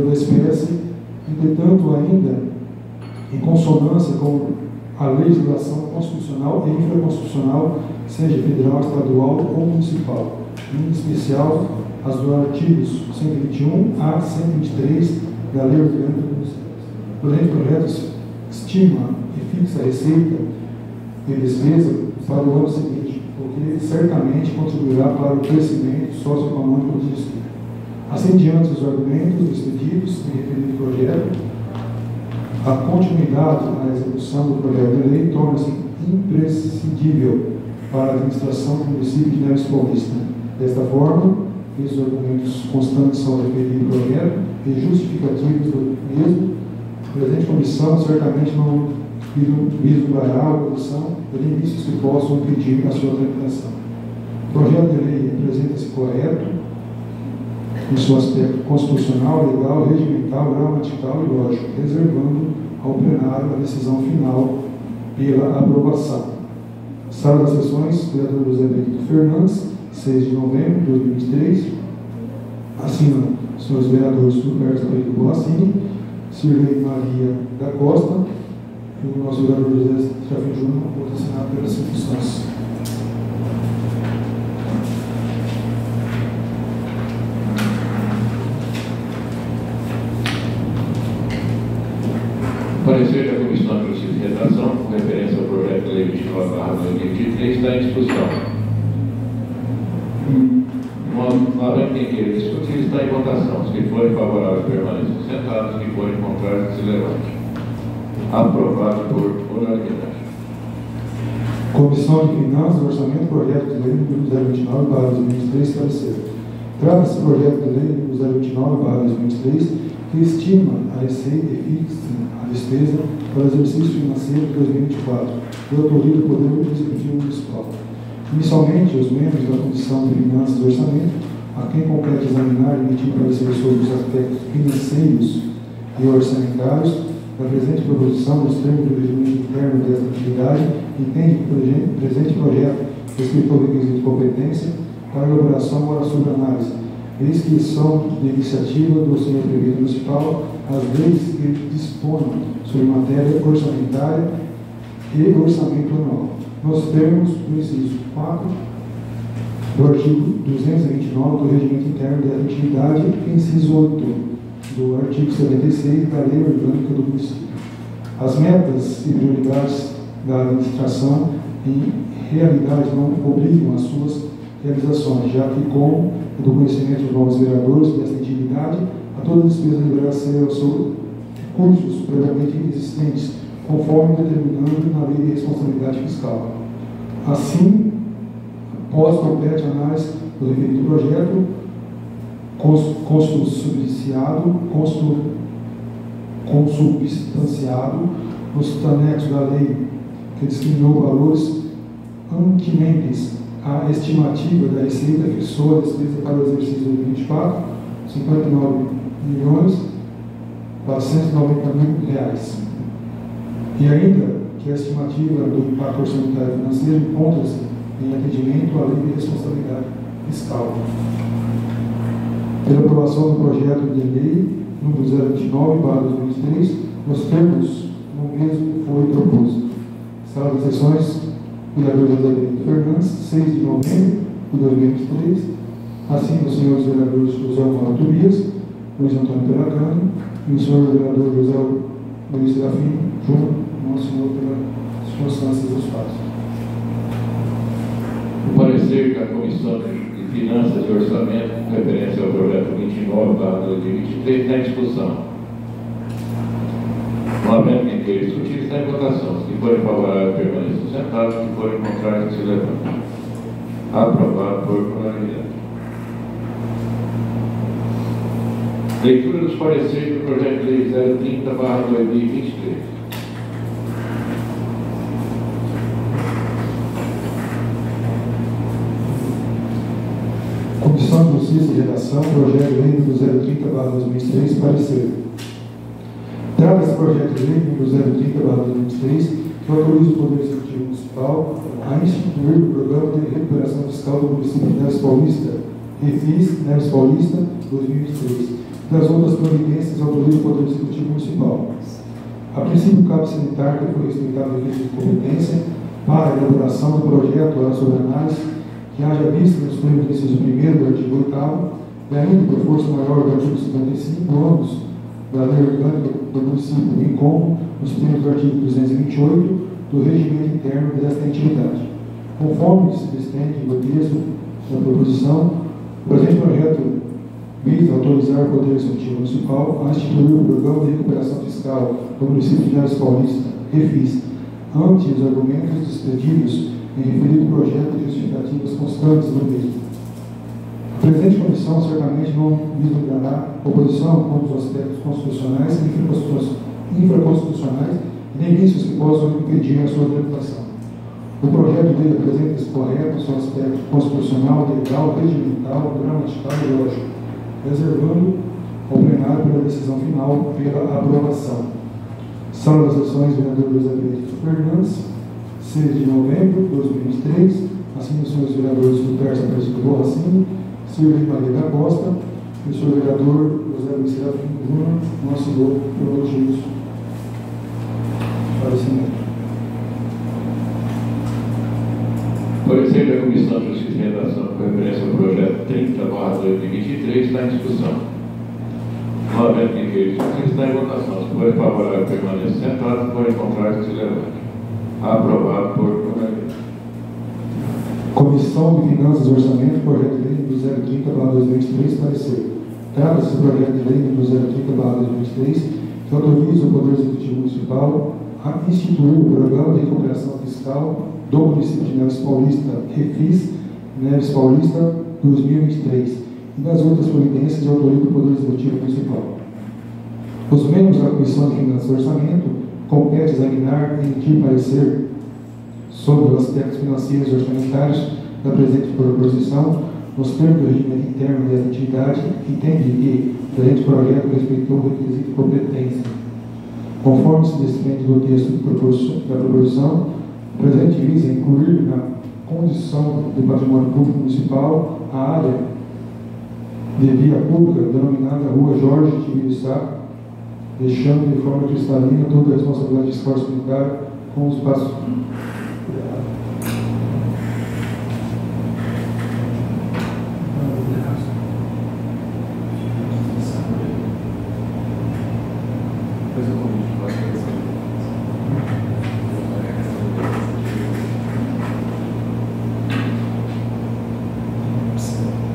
da espécie, entretanto, ainda em consonância com a legislação constitucional e infraconstitucional, seja federal, estadual ou municipal, em especial as dos artigos 121 a 123 da Lei Orgânica do município. O projeto estima e fixa a receita e despesa para o ano seguinte, o que certamente contribuirá para o crescimento socioeconômico do distrito. Assim diante os argumentos expedidos em referido projeto, a continuidade na execução do projeto de lei torna-se imprescindível para a administração do município de Minas Paulista. Desta forma, esses argumentos constantes ao referido projeto e justificativos do mesmo, a presente comissão certamente não vislumbrará a oposição de indícios que possam impedir a sua tramitação. O projeto de lei apresenta-se correto em seu aspecto constitucional, legal, regimental, gramatical e lógico, reservando ao plenário a decisão final pela aprovação. Sala das Sessões, vereador José Benito Fernandes, 6 de novembro de 2023. Assinam os senhores vereadores Roberto Pedro Boassini, Cirlei Maria da Costa e o nosso vereador José Serafim Júnior, vou assinar pelas circunstâncias. Parecer da Comissão de Justiça e Redação, com referência ao projeto de lei 29/2023, está em discussão. Não havendo quem queira discutir, está em votação. Os que forem favoráveis permaneçam sentados, os que forem contrários, se levantem. Aprovado por unanimidade. Comissão de Finanças, Orçamento, Projeto de Lei número 029/2023, parecer. Trata-se do projeto de lei número 029/2023, que estima a receita e fixa a despesa para o exercício financeiro de 2024, de autoria do Poder Executivo Municipal. Inicialmente, os membros da Comissão de Finanças e Orçamento, a quem compete examinar e emitir parecer sobre os aspectos financeiros e orçamentários da presente proposição nos termos do regimento interno desta atividade, entende que o presente projeto respeita o requisito de competência para a elaboração ou a sobre-análise, eis que são de iniciativa do Senhor Prefeito Municipal as leis que dispõem sobre matéria orçamentária e orçamento anual, nos termos do inciso 4 do artigo 229 do Regimento Interno da Atividade, inciso 8 do artigo 76 da Lei Orgânica do Município. As metas e prioridades da administração, em realidade, não obrigam as suas realizações, já que, com do conhecimento dos novos vereadores desta atividade, a toda despesa deverá ser aos seus recursos previamente existentes, conforme determinando na Lei de Responsabilidade Fiscal. Assim, após completa análise do referido projeto, consubstanciado nos anexos da lei que discriminou valores antinentes à estimativa da receita, fixou a despesa para o exercício de 2024, R$ 59.490.000. E ainda que a estimativa do impacto orçamentário financeiro encontra-se em atendimento à Lei de Responsabilidade Fiscal. Pela aprovação do projeto de lei número 029/2023, nos termos no mesmo foi proposto. Sala das Sessões, vereador José Benito Fernandes, 6 de novembro de 2023. Assim, os senhores vereadores José Mauro Tobias, Luiz Antônio Pelagani e o senhor vereador José Luiz Serafim Júnior, nosso senhor pelas circunstâncias dos fatos. O parecer da Comissão de Finanças e Orçamento, com referência ao projeto 29/2023, está em discussão. Não havendo quem queira discutir, está em votação. Os que forem favoráveis permaneçam sentados, os que forem contrários, se levantem. Aprovado por unanimidade. Leitura dos pareceres do projeto de lei 030/2023. Comissão de Justiça e Redação, projeto de lei número 030/2023, parecer. Trata-se do projeto de lei número 030/2023, que autoriza o Poder Executivo Municipal a instituir o Programa de Recuperação Fiscal do município de Neves Paulista, REFIS Neves Paulista 2023, das outras providências autoriza o Poder Executivo Municipal. A princípio, cabe salientar que foi respeitado o requisito de competência para a elaboração do projeto ou a sobre-análise que haja vista nos termos do inciso 1º do artigo 8º, e ainda, por força maior do artigo 55, ambos da Lei Orgânica do Município, bem como nos termos do artigo 228 do Regimento Interno desta entidade. Conforme se desprende no texto da proposição, o presente projeto visa autorizar o Poder Executivo Municipal a instituir o Programa de Recuperação Fiscal do município de Neves Paulista, REFIS, ante os argumentos despedidos em referido projeto de justificativas constantes no mesmo. A presente comissão certamente não vislumbrará oposição contra os aspectos constitucionais e infraconstitucionais e nem vícios que possam impedir a sua tramitação. O projeto de lei apresenta-se correto no seu aspecto constitucional, legal, regimental, gramatical e lógico, reservando ao plenário pela decisão final pela aprovação. Sala das Sessões, vereador José Benedito Fernandes, 6 de novembro de 2023, assinam os senhores vereadores Lupercio Aparecido Borracini, Silvio Maria da Costa e o senhor vereador José Luiz Serafim Júnior, não assinou por motivos de falecimento. Parecer da Comissão de Justiça e Redação com referência ao projeto 30/2023 está em discussão. Não havendo ninguém discutir, está em votação. Se for favorável, permaneça sentado. Se for contrário, se levante. Aprovado por unanimidade. Comissão de Finanças e Orçamento, projeto de lei número 030/2023, parecer. Trata-se do projeto de lei número 030/2023, que autoriza o Poder Executivo Municipal a instituir o Programa de Recuperação Fiscal do município de Neves Paulista, Refis, Neves Paulista 2023, e das outras providências de autoria do Poder Executivo Municipal. Os membros da Comissão de Finanças e Orçamento compete examinar e emitir parecer sobre os aspectos financeiros e orçamentários da presente proposição, nos termos do regimento interno de atividade, entende que o presente projeto respeitou o requisito de competência. Conforme se desprende do texto da proposição, o presente visa incluir na condição do patrimônio público municipal a área de via pública denominada Rua Jorge Tibirio Sá, deixando de forma cristalina toda a responsabilidade de esforço comunitário com os espaços.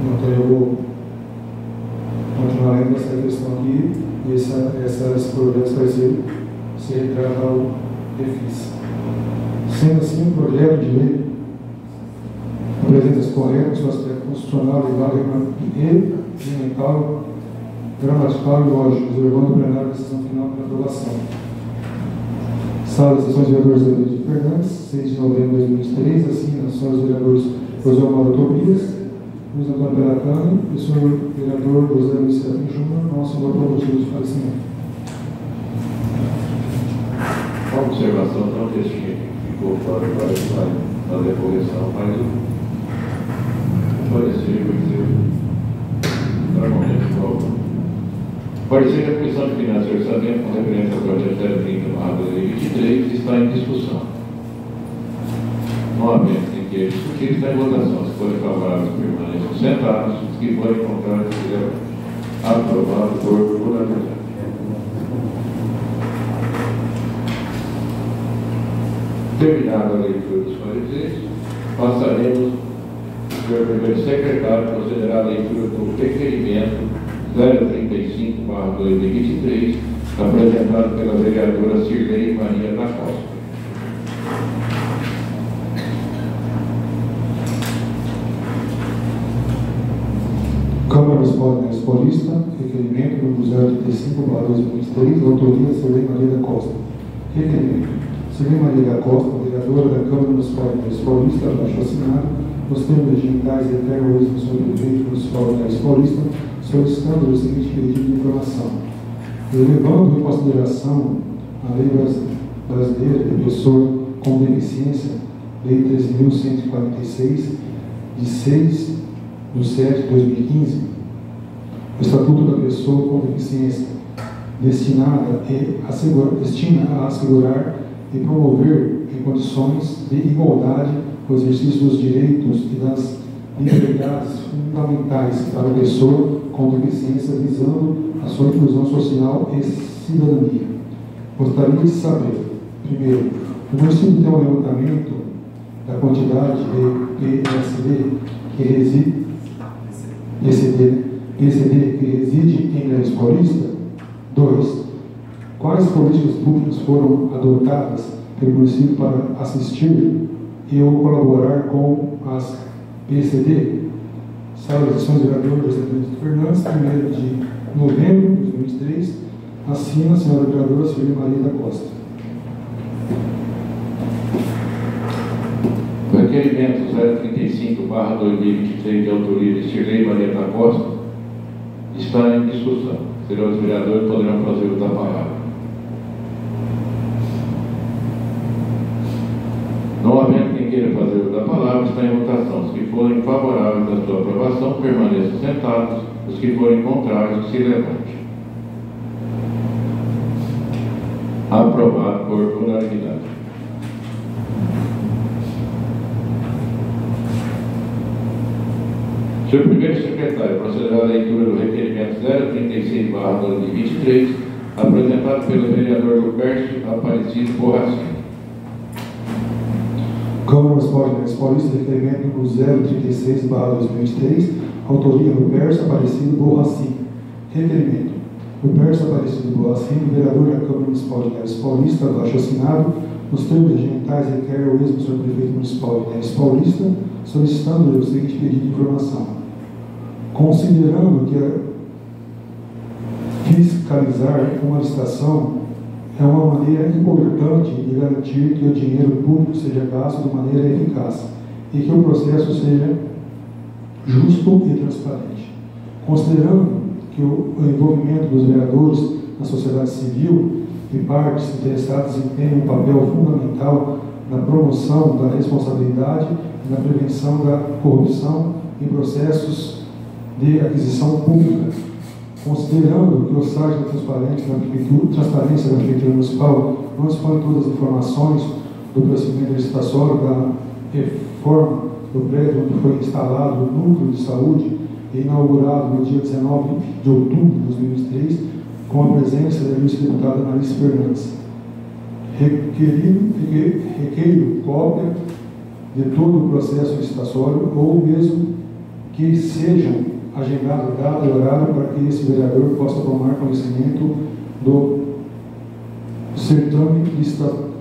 Então eu vou continuar lendo essa questão aqui e esse projeto vai se retrata ao Refis. Sendo assim, o projeto de lei apresenta-se correto no seu aspecto constitucional, legal, regimental, gramatical e lógico, reservando o plenário a decisão final para aprovação. Sala das Sessões, vereador José Benedito Fernandes, 6 de novembro de 2023, assina os senhores vereadores José Mauro Tobias, Luiz Antônio Pelacani e o senhor vereador José Luiz Serafim Júnior, não assinou por motivo de falecimento. Uma observação, não, que esse ficou fora, vai fazer a correção, mas o parecer vai ser normalmente volta. Parecer da Comissão de Finanças e Orçamento com referência ao projeto 030/2023 está em discussão. Não havendo ninguém discutir, está em votação. Se forem favoráveis, permaneçam sentados. Se forem contrários, se levantem. Aprovado por unanimidade. Terminada a leitura dos pareceres, passaremos, o senhor primeiro secretário, procederá a leitura do requerimento 035/2023, apresentado pela vereadora Cirlei Maria da Costa. Câmara Municipal de Neves Paulista, requerimento número 035/2023, autoria Cirlei Maria da Costa. Requerimento. Cirlei Maria da Costa, vereadora da Câmara Municipal de Neves Paulista, abaixo assinado, nos termos regimentais e eternos do senhor prefeito municipal de Neves Paulista, solicitando o seguinte pedido de informação. Levando em consideração a Lei Brasileira de Pessoa com Deficiência, Lei 13.146, de 6/7/2015, o Estatuto da Pessoa com Deficiência, destina a assegurar e promover em condições de igualdade o exercício dos direitos e das liberdades fundamentais para a pessoa com deficiência, visando a sua inclusão social e cidadania. Gostaria de saber, primeiro, o município tem um levantamento da quantidade de PCD que reside em Neves Paulista. 2. Quais políticas públicas foram adotadas pelo município para assistir e ou colaborar com as PCD? Sala de Sessões Vereador José Benedito Fernandes, 1º de novembro de 2023. Assina a senhora vereadora Sueli Maria da Costa. O requerimento 035/2023, de autoria de Shirley Maria da Costa, está em discussão. Senhores vereadores poderão fazer uso da palavra. Não havendo quem queira fazer uso da palavra, está em votação. Os que forem favoráveis à sua aprovação, permaneçam sentados. Os que forem contrários, se levante. Aprovado por unanimidade. Senhor primeiro secretário, procederá à leitura do requerimento 036/2023, apresentado pelo vereador Lupercio Aparecido Borracino. Câmara Municipal de Minas Paulista, requerimento número 036/2023, autoria Lupercio Aparecido Borracino. Requerimento: Lupercio Aparecido Borracino, vereador da Câmara Municipal de Minas Paulista, abaixo assinado, nos termos regimentais, requer ao mesmo senhor prefeito municipal de Minas Paulista, solicitando o seguinte pedido de informação. Considerando que fiscalizar uma licitação é uma maneira importante de garantir que o dinheiro público seja gasto de maneira eficaz e que o processo seja justo e transparente. Considerando que o envolvimento dos vereadores na sociedade civil e partes interessadas desempenham um papel fundamental na promoção da responsabilidade e na prevenção da corrupção em processos de aquisição pública, considerando que o site da transparência da Prefeitura Municipal não dispõe todas as informações do procedimento licitatório da reforma do prédio onde foi instalado o Núcleo de Saúde e inaugurado no dia 19 de outubro de 2003, com a presença da vice-deputada Analice Fernandes. Requeiro cópia de todo o processo licitatório ou mesmo que sejam agendado data e horário para que esse vereador possa tomar conhecimento do certame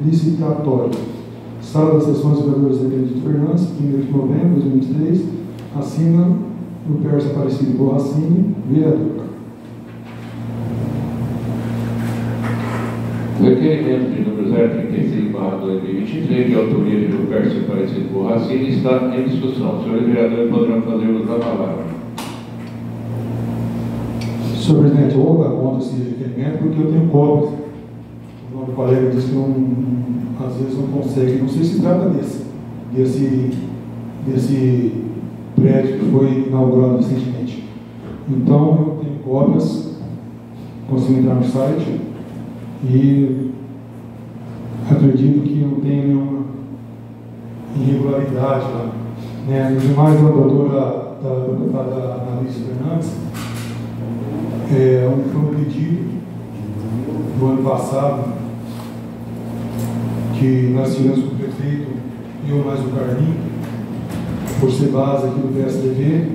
licitatório. Sala das Sessões Vereadores José Benedito Fernandes, 1º de novembro de 2023, assina Lupercio Aparecido Borracino, vereador. O requerimento de número 035/2023, de autoria de Lupercio Aparecido Borracino, está em discussão. Os senhores vereadores poderão fazer uso da palavra. Senhor presidente, eu vou dar conta desse requerimento porque eu tenho cópias. O nosso colega disse que às vezes não consegue. Não sei se trata desse prédio que foi inaugurado recentemente. Então, eu tenho cópias, consigo entrar no site e acredito que não tem nenhuma irregularidade lá. Né? Os demais, a doutora Analice Fernandes, foi um pedido do ano passado que nós tivemos com o prefeito, eu mais o Carlinho, por ser base aqui do PSDB,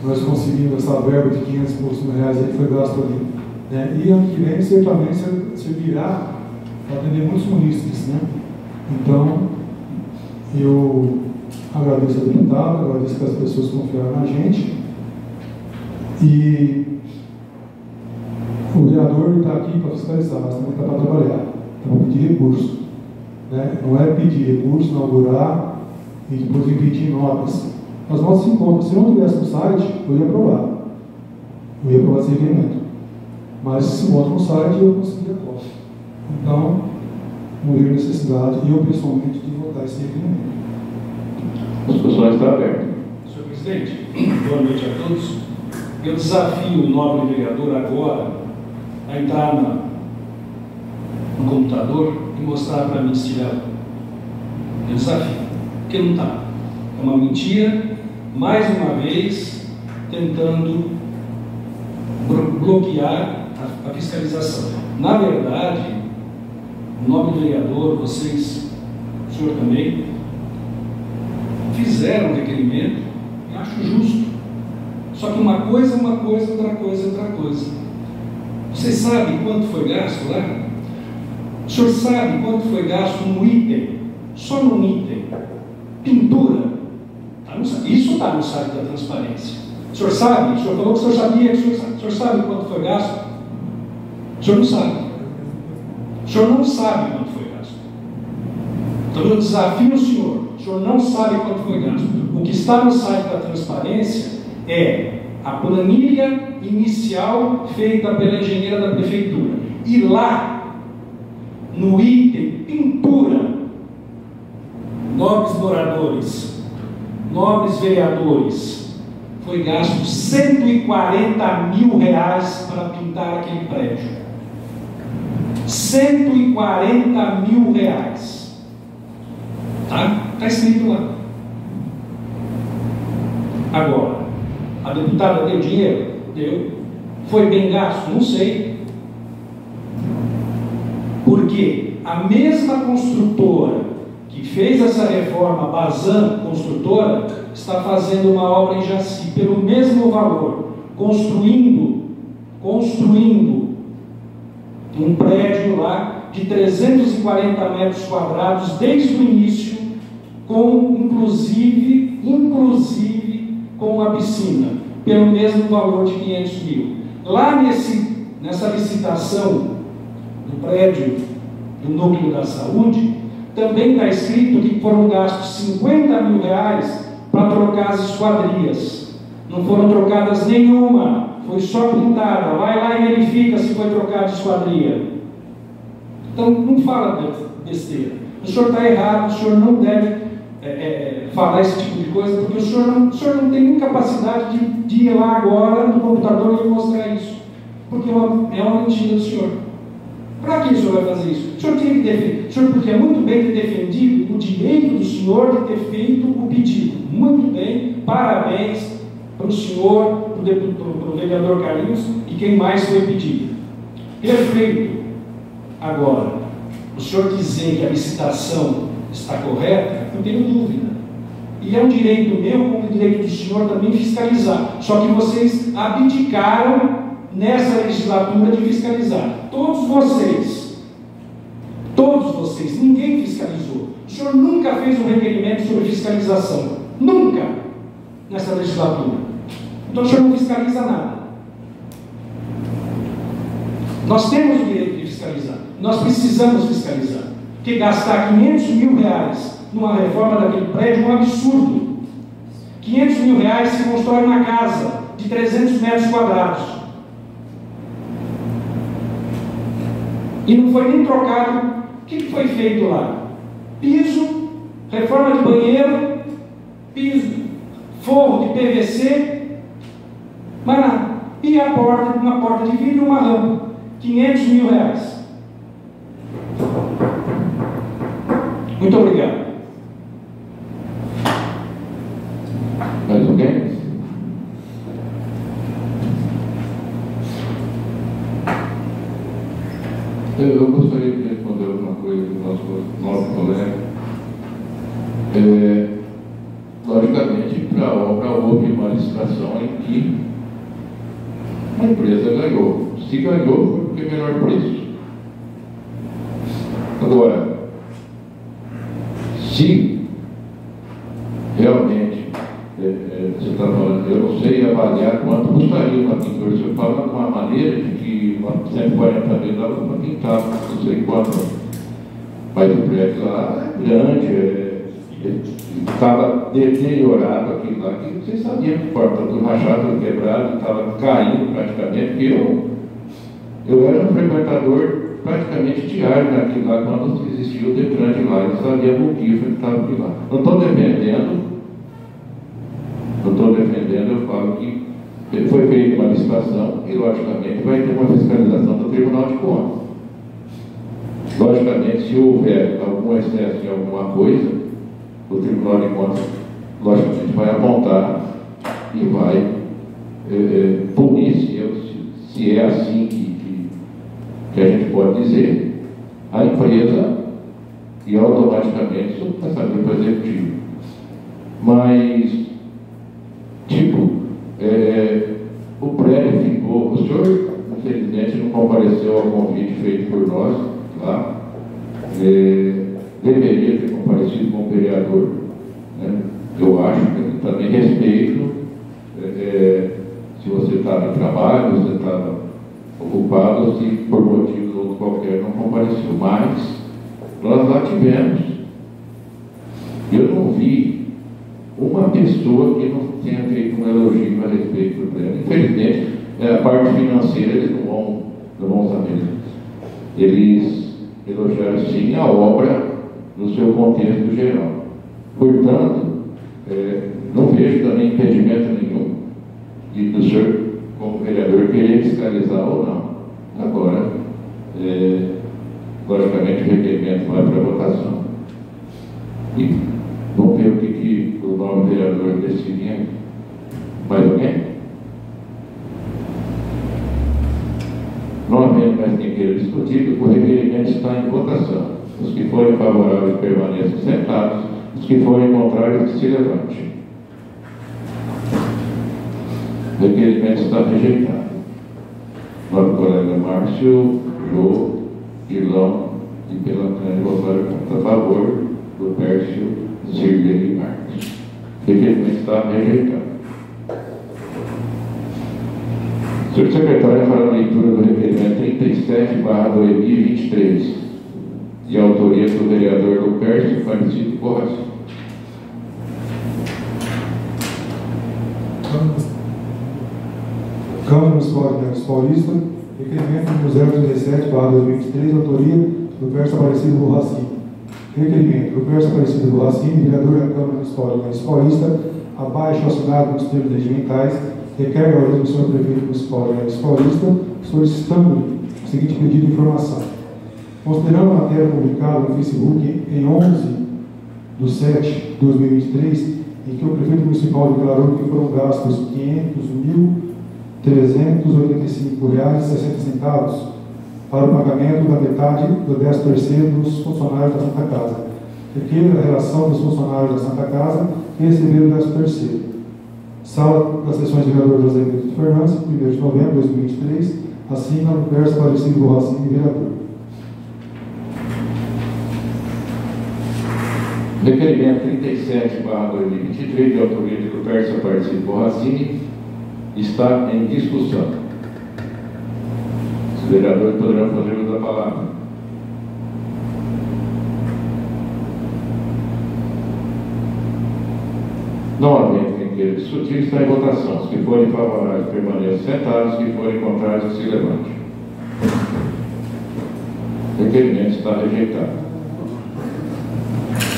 nós conseguimos essa verba de R$500 que foi gasto ali. Né? E ano que vem, certamente, servirá para atender muitos munícipes. Né? Então, eu agradeço a deputada, agradeço que as pessoas confiaram na gente. E o vereador está aqui para fiscalizar, mas também está para trabalhar, está para pedir recurso. Né? Não é pedir recurso, inaugurar e depois pedir notas. As notas se encontram. Se não tivesse no site, eu ia aprovar. Eu ia aprovar esse requerimento. Mas se encontra no site, eu consegui a cópia. Então, não veio necessidade, eu pessoalmente, de votar esse requerimento. A discussão está aberta. Senhor presidente, boa noite a todos. Eu desafio o nobre vereador agora a entrar no computador e mostrar para mim se tiver. Eu desafio, porque não está. É uma mentira, mais uma vez, tentando bloquear a fiscalização. Na verdade, o nobre vereador, vocês, o senhor também, fizeram o requerimento e acho justo. Só que uma coisa, outra coisa. Você sabe quanto foi gasto lá? O senhor sabe quanto foi gasto no item? Só no item. Pintura. Tá? Isso está no site da transparência. O senhor sabe? O senhor falou que o senhor sabia, o senhor sabe quanto foi gasto? O senhor não sabe. O senhor não sabe quanto foi gasto. Então eu desafio o senhor não sabe quanto foi gasto. O que está no site da transparência é a planilha inicial feita pela engenheira da prefeitura. E lá, no item pintura, nobres moradores, nobres vereadores, foi gasto R$140 mil para pintar aquele prédio. R$140 mil. Tá? Está escrito lá. Agora, a deputada deu dinheiro? Deu. Foi bem gasto? Não sei. Porque a mesma construtora que fez essa reforma, a Bazan Construtora, está fazendo uma obra em Jaci pelo mesmo valor, construindo um prédio lá de 340 metros quadrados desde o início, com inclusive com a piscina, pelo mesmo valor de 500 mil. Lá nessa licitação do prédio do Núcleo da Saúde, também está escrito que foram gastos R$50 mil para trocar as esquadrias. Não foram trocadas nenhuma, foi só pintada. Vai lá e verifica se foi trocada a esquadria. Então não fala besteira. O senhor está errado, o senhor não deve falar esse tipo de coisa, porque o senhor não tem nem capacidade de ir lá agora no computador e mostrar isso, porque é uma mentira do senhor. Para que o senhor vai fazer isso? O senhor tinha que defender. O senhor podia muito bem ter defendido o direito do senhor de ter feito o pedido. Muito bem, parabéns para o senhor, para o vereador Carlinhos e quem mais foi pedido. Perfeito. Agora, o senhor dizer que a licitação está correta, não tenho dúvida. E é um direito meu, como o direito do senhor também fiscalizar. Só que vocês abdicaram nessa legislatura de fiscalizar. Todos vocês, ninguém fiscalizou. O senhor nunca fez um requerimento sobre fiscalização. Nunca nessa legislatura. Então o senhor não fiscaliza nada. Nós temos o direito de fiscalizar. Nós precisamos fiscalizar. Porque gastar R$500 mil numa reforma daquele prédio é um absurdo. R$500 mil se constrói uma casa de 300 metros quadrados. E não foi nem trocado. O que foi feito lá? Piso, reforma de banheiro, piso, forro de PVC, mas nada. E a porta, uma porta de vidro e uma rampa. R$500 mil. Muito obrigado. Mais alguém? Eu gostaria de responder alguma coisa do nosso colega. Logicamente, para a obra houve uma licitação em que a empresa ganhou. Se ganhou, foi porque é menor preço. Agora, se realmente você está falando, eu não sei avaliar quanto custaria uma pintura. Você fala de uma maneira de que 140 mil dava para pintar, não sei quanto. Mas o prédio lá é grande, estava deteriorado aquilo lá, que vocês sabiam que porta tudo rachado, tudo quebrado, estava caindo praticamente, porque eu era um frequentador praticamente diário naquilo lá, quando existia o Detran de lá, eu sabia o motivo que estava aquilo lá. Não estou defendendo, eu falo que foi feita uma licitação e, logicamente, vai ter uma fiscalização do Tribunal de Contas. Logicamente, se houver algum excesso em alguma coisa, o Tribunal de Contas, logicamente, vai apontar e vai punir, se é assim que a gente pode dizer, a empresa e automaticamente isso passaria para o executivo. Mas, o prédio ficou, o senhor, infelizmente, não compareceu ao convite feito por nós lá, deveria ter comparecido com o vereador, né? Eu acho que também respeito se você estava em trabalho, se você estava ocupado, se por motivos ou qualquer não compareceu. Mas nós lá tivemos. Eu não vi uma pessoa que não tenha feito um elogio a respeito do prêmio. Infelizmente, a parte financeira eles não vão saber. Eles elogiaram sim a obra no seu contexto geral. Portanto, não vejo também impedimento nenhum do senhor, como vereador, querer fiscalizar ou não. Agora, logicamente, o requerimento vai para a votação. E vamos ver o que o novo vereador decide ainda. Mais alguém? Não havendo mais quem queira discutir, o requerimento está em votação. Os que forem favoráveis permaneçam sentados, os que forem contrários que se levantem. O requerimento está rejeitado. Nosso colega Márcio, Jô, Irlão e Pelacani votaram a favor do Pércio Zirley Marques. O requerimento está rejeitado. Senhor secretário, fará a leitura do requerimento 37/2023, de autoria do vereador Lupercio Aparecido Borracha. Câmara Municipal de Neves Paulista, requerimento número 037/2023, autoria do Pércio Aparecido Borracini. Requerimento do Pércio Aparecido Borracini, vereador da Câmara Municipal de Neves Paulista, abaixo assinado nos termos regimentais, requer a ordem do senhor prefeito municipal de Neves Paulista, solicitando o seguinte pedido de informação. Considerando a matéria publicada no Facebook em 11/7/2023, em que o prefeito municipal declarou que foram gastos R$ 500.385,60 para o pagamento da metade do 13º dos funcionários da Santa Casa. Requer a relação dos funcionários da Santa Casa que receberam o 13º. Sala das sessões do vereador José Benedito Fernandes, 1º de novembro de 2023, assina o Pércio Aparecido Borracini, vereador. Requerimento 37/2023, de autoria de Pércio Aparecido Borracini, está em discussão. Os vereadores poderão fazer uso da palavra. Não havendo quem queira discutir, está em votação. Os que forem favoráveis permaneçam sentados, os que forem contrários que se levantem. O requerimento está rejeitado.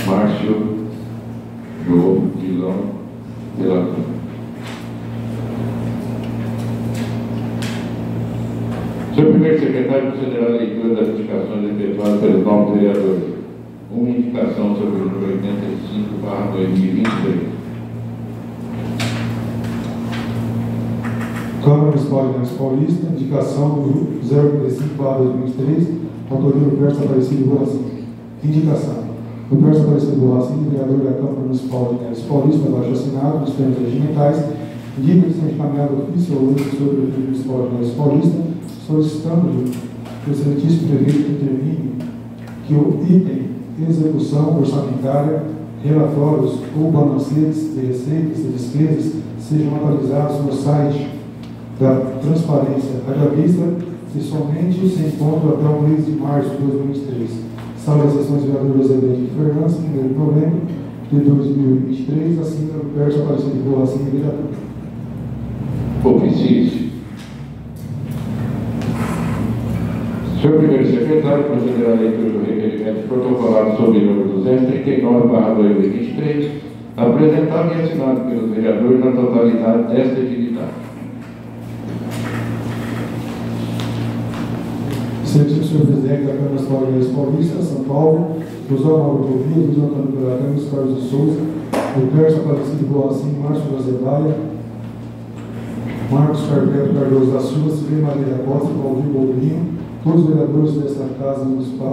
Márcio, Jô, Dilão, relator. Senhor primeiro secretário, considerar a leitura das indicações efetuadas pelos novos vereadores. Uma indicação sobre o número 85/2023. Câmara Municipal de Neves Paulista, indicação do 035/2023, autoria do Pércio Aparecido Borracini. Indicação do Pércio Aparecido Borracini, vereador da Câmara Municipal de Neves Paulista, abaixo assinado, nos termos regimentais, indica que seja encaminhado oficialmente sobre o prefeito municipal de Neves Paulista, solicitando o excelentíssimo prefeito que determine que o item execução orçamentária, relatórios ou balancetes de receitas e despesas sejam atualizados no site da transparência, haja vista que somente se encontra até o mês de março de 2023. Sala das sessões do vereador José Benedito Fernandes, 1º de novembro de 2023, assina o Pércio Aparecido Borracini, vereador. Oficiis. Senhor primeiro secretário, procederá a leitura do requerimento protocolado sob o número 239/2023, apresentado e assinado pelos vereadores na totalidade desta atividade. Excelentíssimo senhor presidente da Câmara Municipal de Neves Paulista, São Paulo, José Mauro Tobias, José Antônio Pelacani, Carlos de Souza, o Pércio Aparecido Borracini, Márcio José Baia, Marcos Carpeto Cardoso da Silva, Silvia Maria Costa, Valdir Boldrinho, todos os vereadores desta Casa Municipal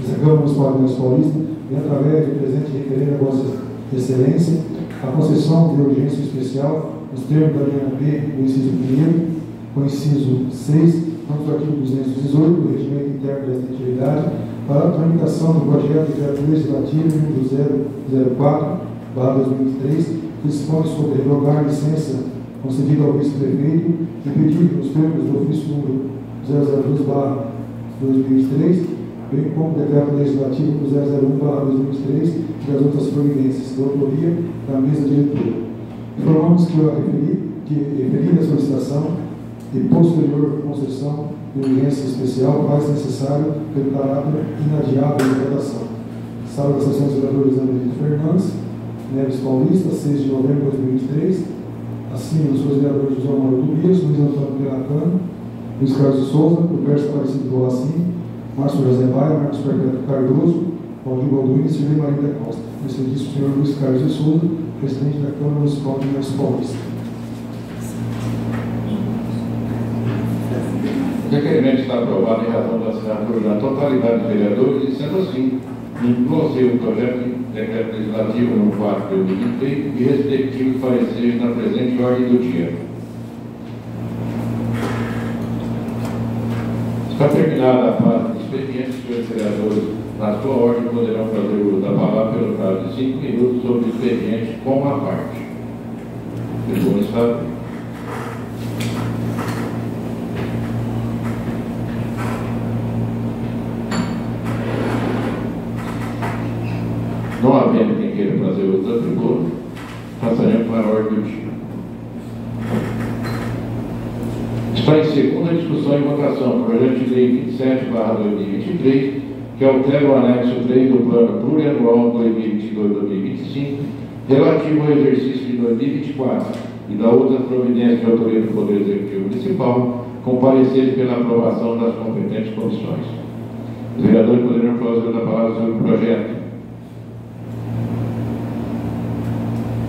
dessa Câmara Municipal de Neves Paulista, e através do presente requerer a Vossa Excelência a concessão de urgência especial nos termos da linha B, do inciso 1º, com o inciso 6, no artigo 218 do regimento interno desta atividade, para a tramitação do projeto de decreto legislativo número 004, 2023, que dispõe sobre revogar a licença concedida ao vice-prefeito e pedir nos termos do ofício número 002/2023, bem como o decreto legislativo 001/2023 e as outras providências de autoria da mesa diretora. Informamos que referida a solicitação e posterior concessão de urgência especial faz necessário pelo caráter inadiável da votação. Sala da Sessão dos Vereadores André Fernandes, Neves Paulista, 6 de novembro de 2023. Acima dos seus vereadores José Mauro Tobias, Luiz Antônio Pelacano, Luiz Carlos de Souza, Roberto Aparecido Bolacim, Márcio José Baia, Marcos Perpétuo Cardoso, Valdir Balduino e Silvio Maria da Costa. Precedisse o senhor Luiz Carlos de Souza, presidente da Câmara Municipal de Neves Paulista. O requerimento está aprovado em razão da assinatura da totalidade dos vereadores e, sendo assim, inclui o projeto de decreto legislativo no 4 de 2023 e respectivos pareceres na presente ordem do dia. Está terminada a fase de expediente, os senhores vereadores, na sua ordem, poderão fazer uso da palavra pelo prazo de 5 minutos sobre o expediente com a parte. Tribuna está aberta. Não havendo quem queira fazer uso da tribuna, passaremos para a ordem do dia. Está em segunda discussão e votação o projeto de lei 27/2023, que altera o anexo 3 do Plano Plurianual 2022-2025, relativo ao exercício de 2024 e da outra providência de autoria do Poder Executivo Municipal, com pareceres pela aprovação das competentes comissões. Os vereadores poderão fazer da palavra sobre o projeto.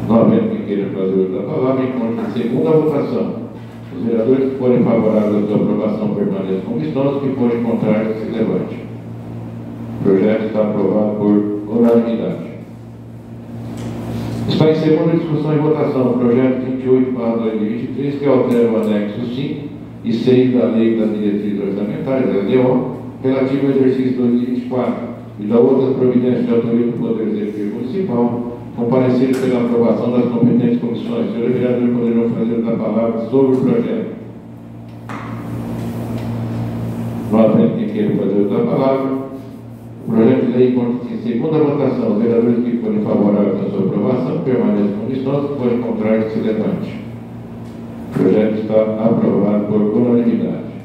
Não havendo quem queira fazer uso da palavra, enquanto em segunda votação, os vereadores que forem favoráveis à sua aprovação permaneçam como estão, os que forem contrários se levante. O projeto está aprovado por unanimidade. Está em segunda discussão e votação o projeto 28/2023, que altera o anexo 5 e 6 da Lei das Diretrizes Orçamentárias, LDO, relativo ao exercício 2024 e da outra providência de autoria do Poder Executivo Municipal, com parecer pela aprovação das competentes comissões. Senhores vereadores poderão fazer da palavra sobre o projeto. Não havendo quem queira fazer da palavra, o projeto de lei encontra-se em segunda votação. Os vereadores que forem favoráveis à sua aprovação permaneçam como estão, os que forem contrários se levante. O projeto está aprovado por unanimidade.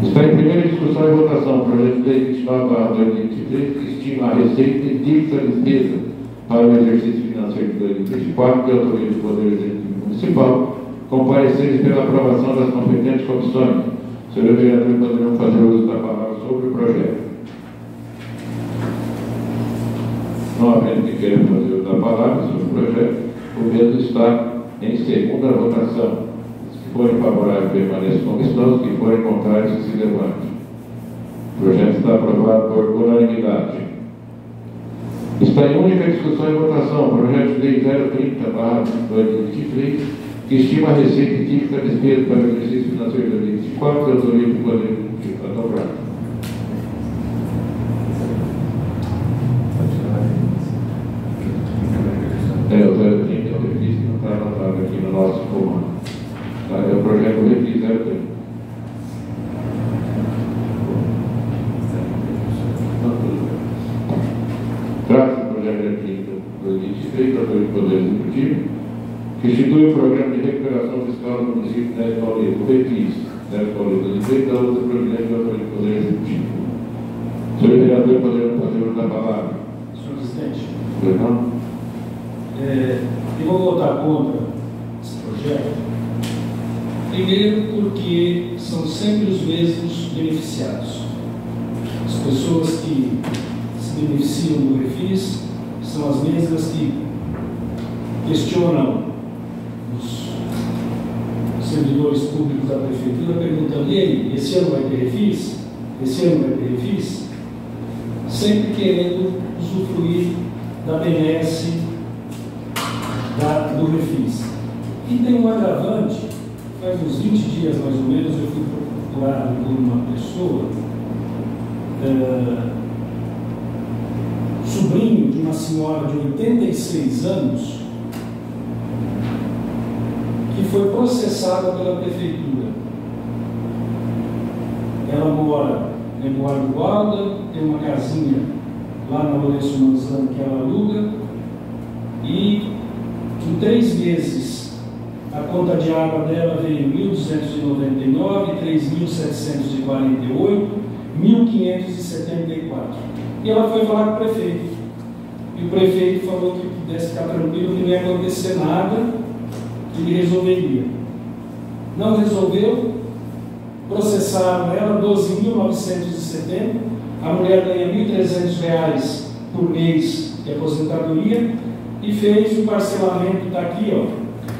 Está em primeira discussão e votação o projeto de lei 29/2023, que estima a receita e dicta a despesa para o exercício financeiro de 2024, de autoria do Poder Executivo Municipal, com pareceres pela aprovação das competentes comissões. Os senhores vereadores poderão fazer uso da palavra sobre o projeto. Não havendo que queira fazer uso da palavra sobre o projeto, o mesmo está em segunda votação. Os que forem favoráveis permaneçam como estão, os que forem contrários se levantem. O projeto está aprovado por unanimidade. Está em única discussão e votação o projeto de lei 030/2023, que estima a receita e dicta a despesa para o exercício financeiro de 2024 e autoria do Poder Executivo. O 030 é o refis que não está anotado aqui no nosso comando. Tá? É o projeto refis 030. Trata-se do projeto de 2023, da autoria do Poder Executivo, que institui o programa de recuperação fiscal do município de Neves Paulista, o refis Neves Paulista 2023, da outra providência da autoria do Poder Executivo. O senhor vereador poderá fazer uso da palavra. Senhor presidente, Não? eu vou votar contra esse projeto. Primeiro, porque são sempre os mesmos beneficiados. As pessoas que se beneficiam do refis são as mesmas que questionam os servidores públicos da prefeitura, perguntando: e aí, esse ano vai ter refis? Esse ano vai ter refis? Sempre querendo usufruir da benesse do refis. E tem um agravante: faz uns 20 dias mais ou menos eu fui procurado por uma pessoa sobrinho de uma senhora de 86 anos que foi processada pela prefeitura. Ela mora em Eduardo Guarda, tem uma casinha lá na Lourenço Manzano que ela aluga, e em 3 meses a conta de água dela veio R$ 1.299, R$ 3.748, R$ 1.574. E ela foi falar com o prefeito. E o prefeito falou que pudesse ficar tranquilo, que não ia acontecer nada, que ele resolveria. Não resolveu, processaram ela, 12.970, a mulher ganha R$ 1.300 por mês de aposentadoria, e fez o parcelamento, está aqui, ó,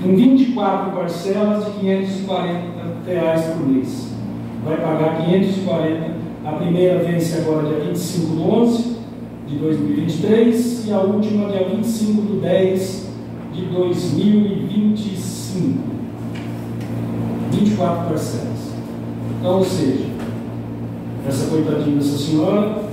em 24 parcelas de R$ 540 por mês. Vai pagar 540, a primeira vence agora dia 25/11 de 2023 e a última dia 25/10 de 2025. 24 parcelas. Então, ou seja, essa coitadinha dessa senhora,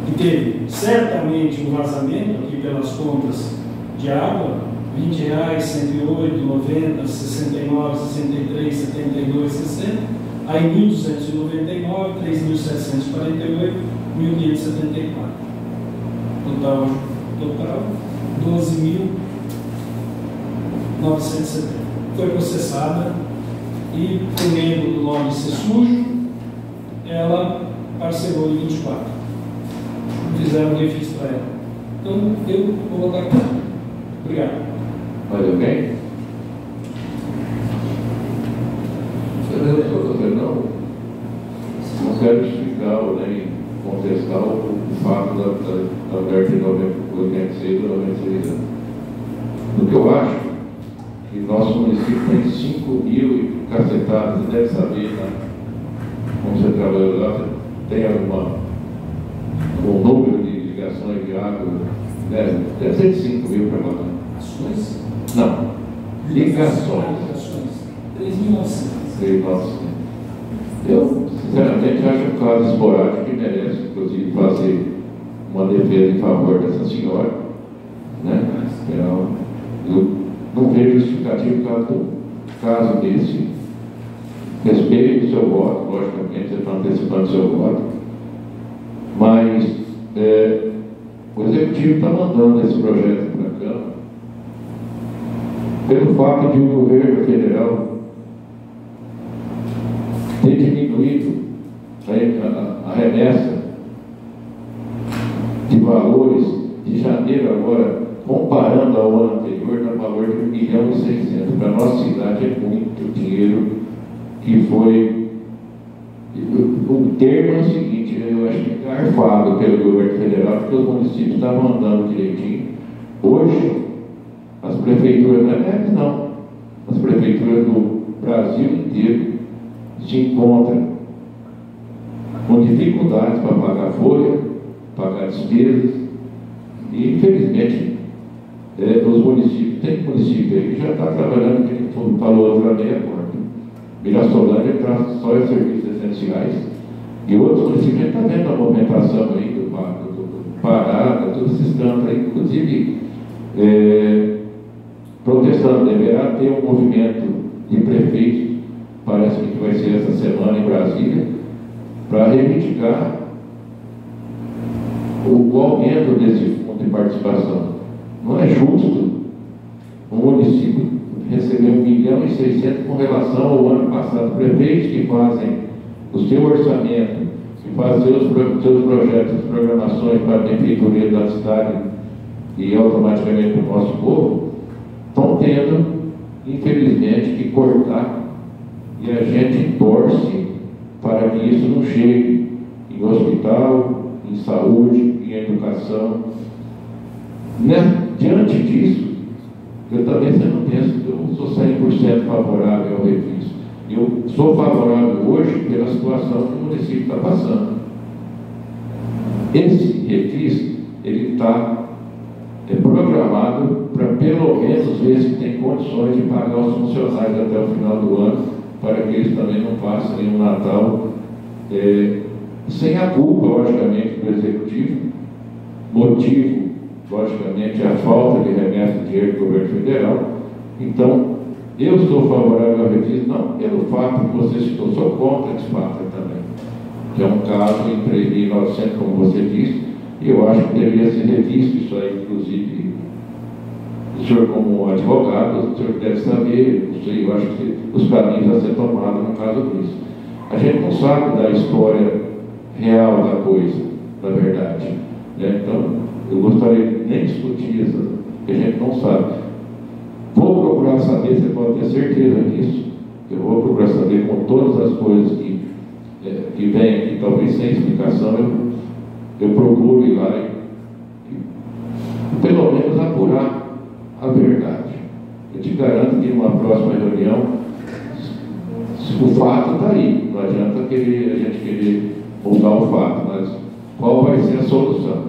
que teve certamente um vazamento aqui pelas contas de água, R$ 20, R$ 108, R$ 90, R$ 69, R$ 63, R$ 72, R$ 60, aí R$ 1.299, R$ 3.748, R$ 1.574. Total 12.970. Foi processada e, com medo do nome ser sujo, ela parcelou em 24. Fizeram um refis para ela. Então, eu vou votar aqui. Obrigado. Mais alguém? Não quero justificar ou nem contestar o fato da mulher de 86 ou 96 anos. O que eu acho que nosso município tem 5.000 e cacetadas, você deve saber, né? Como você trabalhou lá, tem um número de ligações de água, deve ser de 5.000 para lá. Ações? Não, ligações. 3.900. Eu, sinceramente, acho um caso esporádico que merece, inclusive, fazer uma defesa em favor dessa senhora, né? Eu não vejo justificativo para um caso desse. Respeito o seu voto, logicamente, você está antecipando o seu voto, mas o Executivo está mandando esse projeto para a Câmara pelo fato de o governo federal ter diminuído a remessa de valores de janeiro agora, comparando ao ano anterior, no valor de 1.600.000. Para a nossa cidade é muito dinheiro que foi. O termo é o seguinte, eu acho que garfado pelo governo federal, porque os municípios estavam andando direitinho. Hoje, as prefeituras, não, as prefeituras do Brasil inteiro se encontram com dificuldades para pagar folha, pagar despesas, e infelizmente os municípios, tem município aí que já está trabalhando, que falou outra meia porta. Mirassolândia traz só os serviços essenciais, e outros municípios já estão vendo a movimentação aí do Pará, todos esses campos aí, inclusive protestando. Deverá ter um movimento de prefeitos, parece que vai ser essa semana em Brasília, para reivindicar o aumento desse fundo de participação. Não é justo um município receber 1.600.000 com relação ao ano passado. Prefeitos que fazem o seu orçamento, que fazem seus projetos, programações para a benfeitoria da cidade e automaticamente para o nosso povo, estão tendo, infelizmente, que cortar, e a gente torce para que isso não chegue em hospital, em saúde, em educação. Diante disso, eu também não penso que eu sou 100% favorável ao refis. Eu sou favorável hoje pela situação que o município está passando. Esse refis, ele está programado para pelo menos ver se tem condições de pagar os funcionários até o final do ano, para que eles também não passem um Natal sem a culpa, logicamente, do Executivo, motivo, logicamente, a falta de remessa de dinheiro do governo federal. Então, eu sou favorável ao refis, não pelo fato que você citou, sou contra a despátria também, que é um caso em 3.900, como você disse, e eu acho que deveria ser revisto isso aí, inclusive, o senhor como advogado, o senhor deve saber, não sei, eu acho que os caminhos a ser tomados no caso disso. A gente não sabe da história real da coisa, da verdade, né? Então, eu gostaria de nem discutir isso, porque a gente não sabe. Vou procurar saber, você pode ter certeza disso, eu vou procurar saber com todas as coisas que vêm aqui, talvez sem explicação, eu procuro ir lá e pelo menos apurar a verdade. Eu te garanto que numa próxima reunião, o fato está aí, não adianta a gente querer mudar o fato, mas qual vai ser a solução?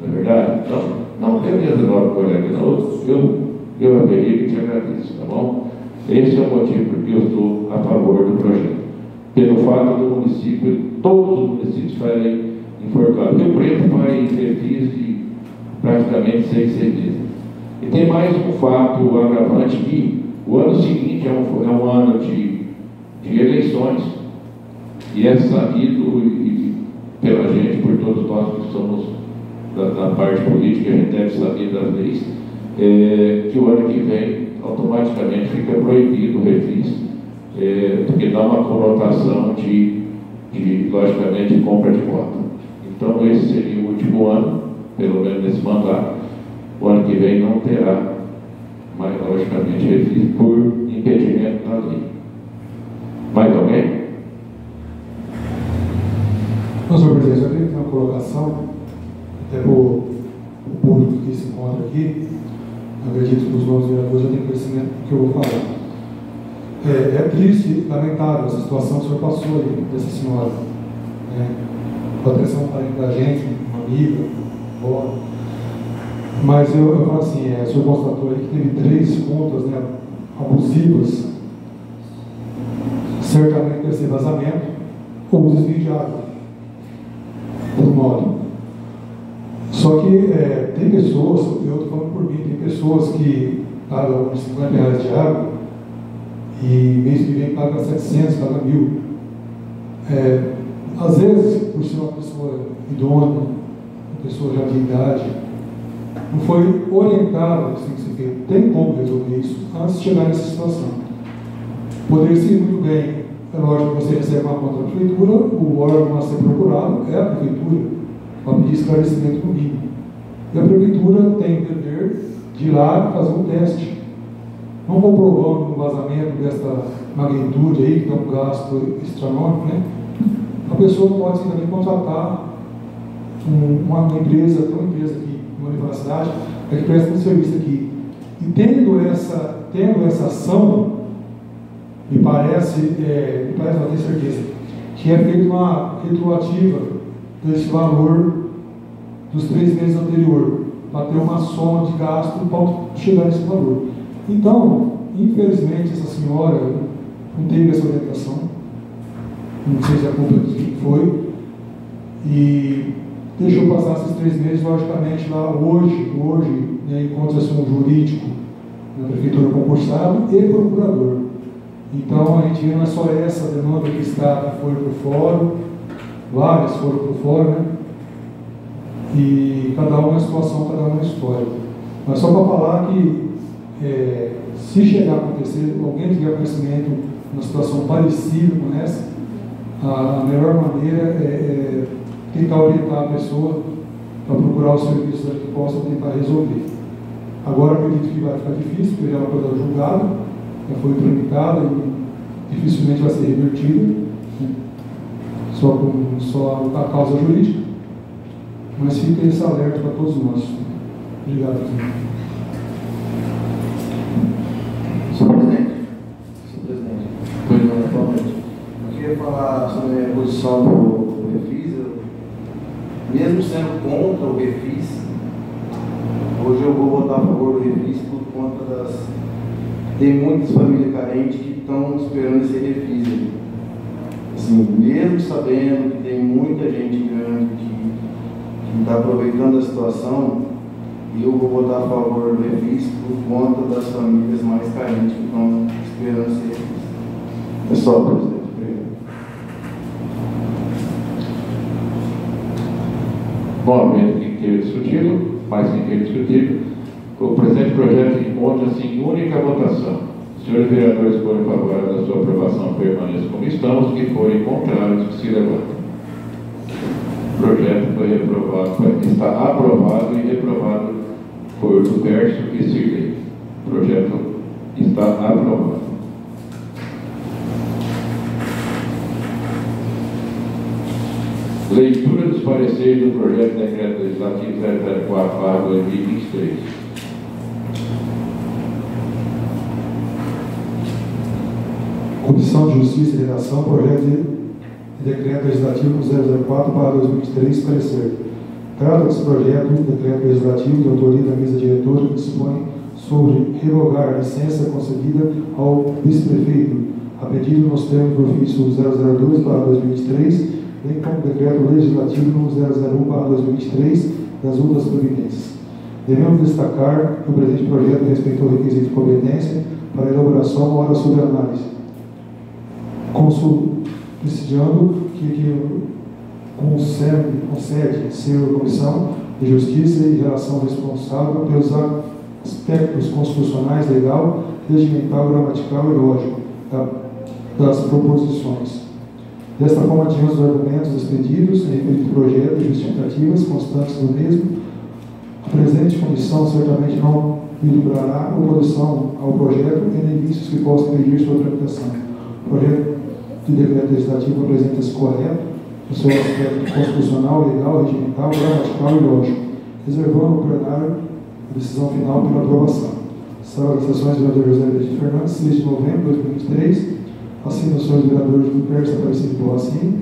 Não é verdade? Então, não beleza, nosso colega, não, eu haveria que te agradeço, tá bom? Esse é o motivo porque eu estou a favor do projeto. Pelo fato do município, todos os municípios estarem enforcados. Rio Preto vai em refis de praticamente 6 meses. E tem mais um fato agravante que o ano seguinte é um ano de eleições. E é sabido pela gente, por todos nós que somos da parte política, a gente deve saber das leis, que o ano que vem automaticamente fica proibido o refis, porque dá uma conotação de logicamente, compra de voto. Então, esse seria o último ano, pelo menos nesse mandato. O ano que vem não terá, mas logicamente, refis por impedimento da lei. Mais alguém? Não, senhor presidente, eu queria ter uma colocação, até para o público que se encontra aqui. Acredito que os novos vereadores já têm conhecimento do que eu vou falar. É triste, lamentável essa situação que o senhor passou aí, dessa senhora. Pode ter sido um parente da gente, uma amiga, avó. Mas eu falo assim, o senhor constatou aí que teve 3 contas, né, abusivas. Certamente deve ser vazamento ou desvio de água, por modo. Só que tem pessoas, eu estou falando por mim, tem pessoas que pagam R$50 de água e mês que vem paga 700, paga 1.000. Às vezes, por ser uma pessoa idônea, uma pessoa já de idade, não foi orientado assim que se fez. Tem como resolver isso antes de chegar nessa situação. Poderia ser muito bem. É lógico que você recebe uma conta da prefeitura, o órgão a ser procurado é a prefeitura, para pedir esclarecimento no mínimo. E a prefeitura tem o dever de ir lá fazer um teste. Não comprovando um vazamento dessa magnitude aí, que é um gasto astronômico, né? A pessoa pode também contratar uma empresa, tem uma empresa aqui, uma universidade, que presta um serviço aqui. E tendo essa ação, me parece, não tenho certeza, que é feita uma retroativa desse valor dos 3 meses anteriores, para ter uma soma de gasto para chegar nesse valor. Então, infelizmente, essa senhora não teve essa orientação, não sei se a culpa de quem foi, e deixou passar esses 3 meses, logicamente, lá hoje né, encontra-se um jurídico na prefeitura concursado e procurador. Então, a gente vê não é só essa demanda que está, que foi para o fórum, várias foram para o fórum, né? E cada uma situação, cada uma história. Mas só para falar que se chegar a acontecer, alguém tiver conhecimento de uma situação parecida com essa, a melhor maneira é tentar orientar a pessoa para procurar os serviços que possa tentar resolver. Agora acredito que vai ficar difícil, porque já é uma coisa julgada, já foi tramitada e dificilmente vai ser revertida, né? Só a causa jurídica. Mas fica esse alerta para todos nós. Obrigado, senhor. Senhor presidente. Boa noite. Eu queria falar sobre a posição do refis. Mesmo sendo contra o refis, hoje eu vou votar a favor do refis por conta tem muitas famílias carentes que estão esperando esse refis. Assim, mesmo sabendo que tem muita gente grande que está aproveitando a situação, eu vou votar a favor do refis por conta das famílias mais carentes que estão esperando ser refis. É só, presidente. Bom, havendo quem queira discuti-lo, mais quem queira discutir, o presente projeto encontra-se em única votação. Os senhores vereadores forem favoráveis à sua aprovação, permaneçam como estão, os que forem contrários, que se levantem. O projeto foi reprovado, está aprovado e reprovado por Dubercio e Cirlei. O projeto está aprovado. Leitura dos pareceres do projeto de decreto legislativo 004/2023. Comissão de Justiça e Redação, projeto de decreto legislativo 004/2023, parecer. Trata-se do projeto de decreto legislativo de autoria da mesa diretora que dispõe sobre revogar a licença concedida ao vice-prefeito, a pedido nos termos do ofício 002/2023, bem como o decreto legislativo número 001/2023 das outras providências. Devemos destacar que o presente projeto respeitou o requisito de competência para a elaboração da hora sobre análise, prestigiando que concede ser a Comissão de Justiça e Relação responsável pelos aspectos constitucionais, legal, regimental, gramatical e lógico das proposições. Desta forma, tínhamos os argumentos expedidos em referido projeto e justificativas constantes do mesmo. A presente comissão certamente não vislumbrará oposição ao projeto e nem vícios que possam impedir sua tramitação. O projeto de decreto legislativo apresenta-se correto no seu aspecto constitucional, legal, regimental, gramatical e lógico, reservando ao plenário a decisão final pela aprovação. Sala das Sessões, vereador José Benedito Fernandes, 6 de novembro de 2023. Assina os senhores vereadores do Pérez Aparecido Borracini,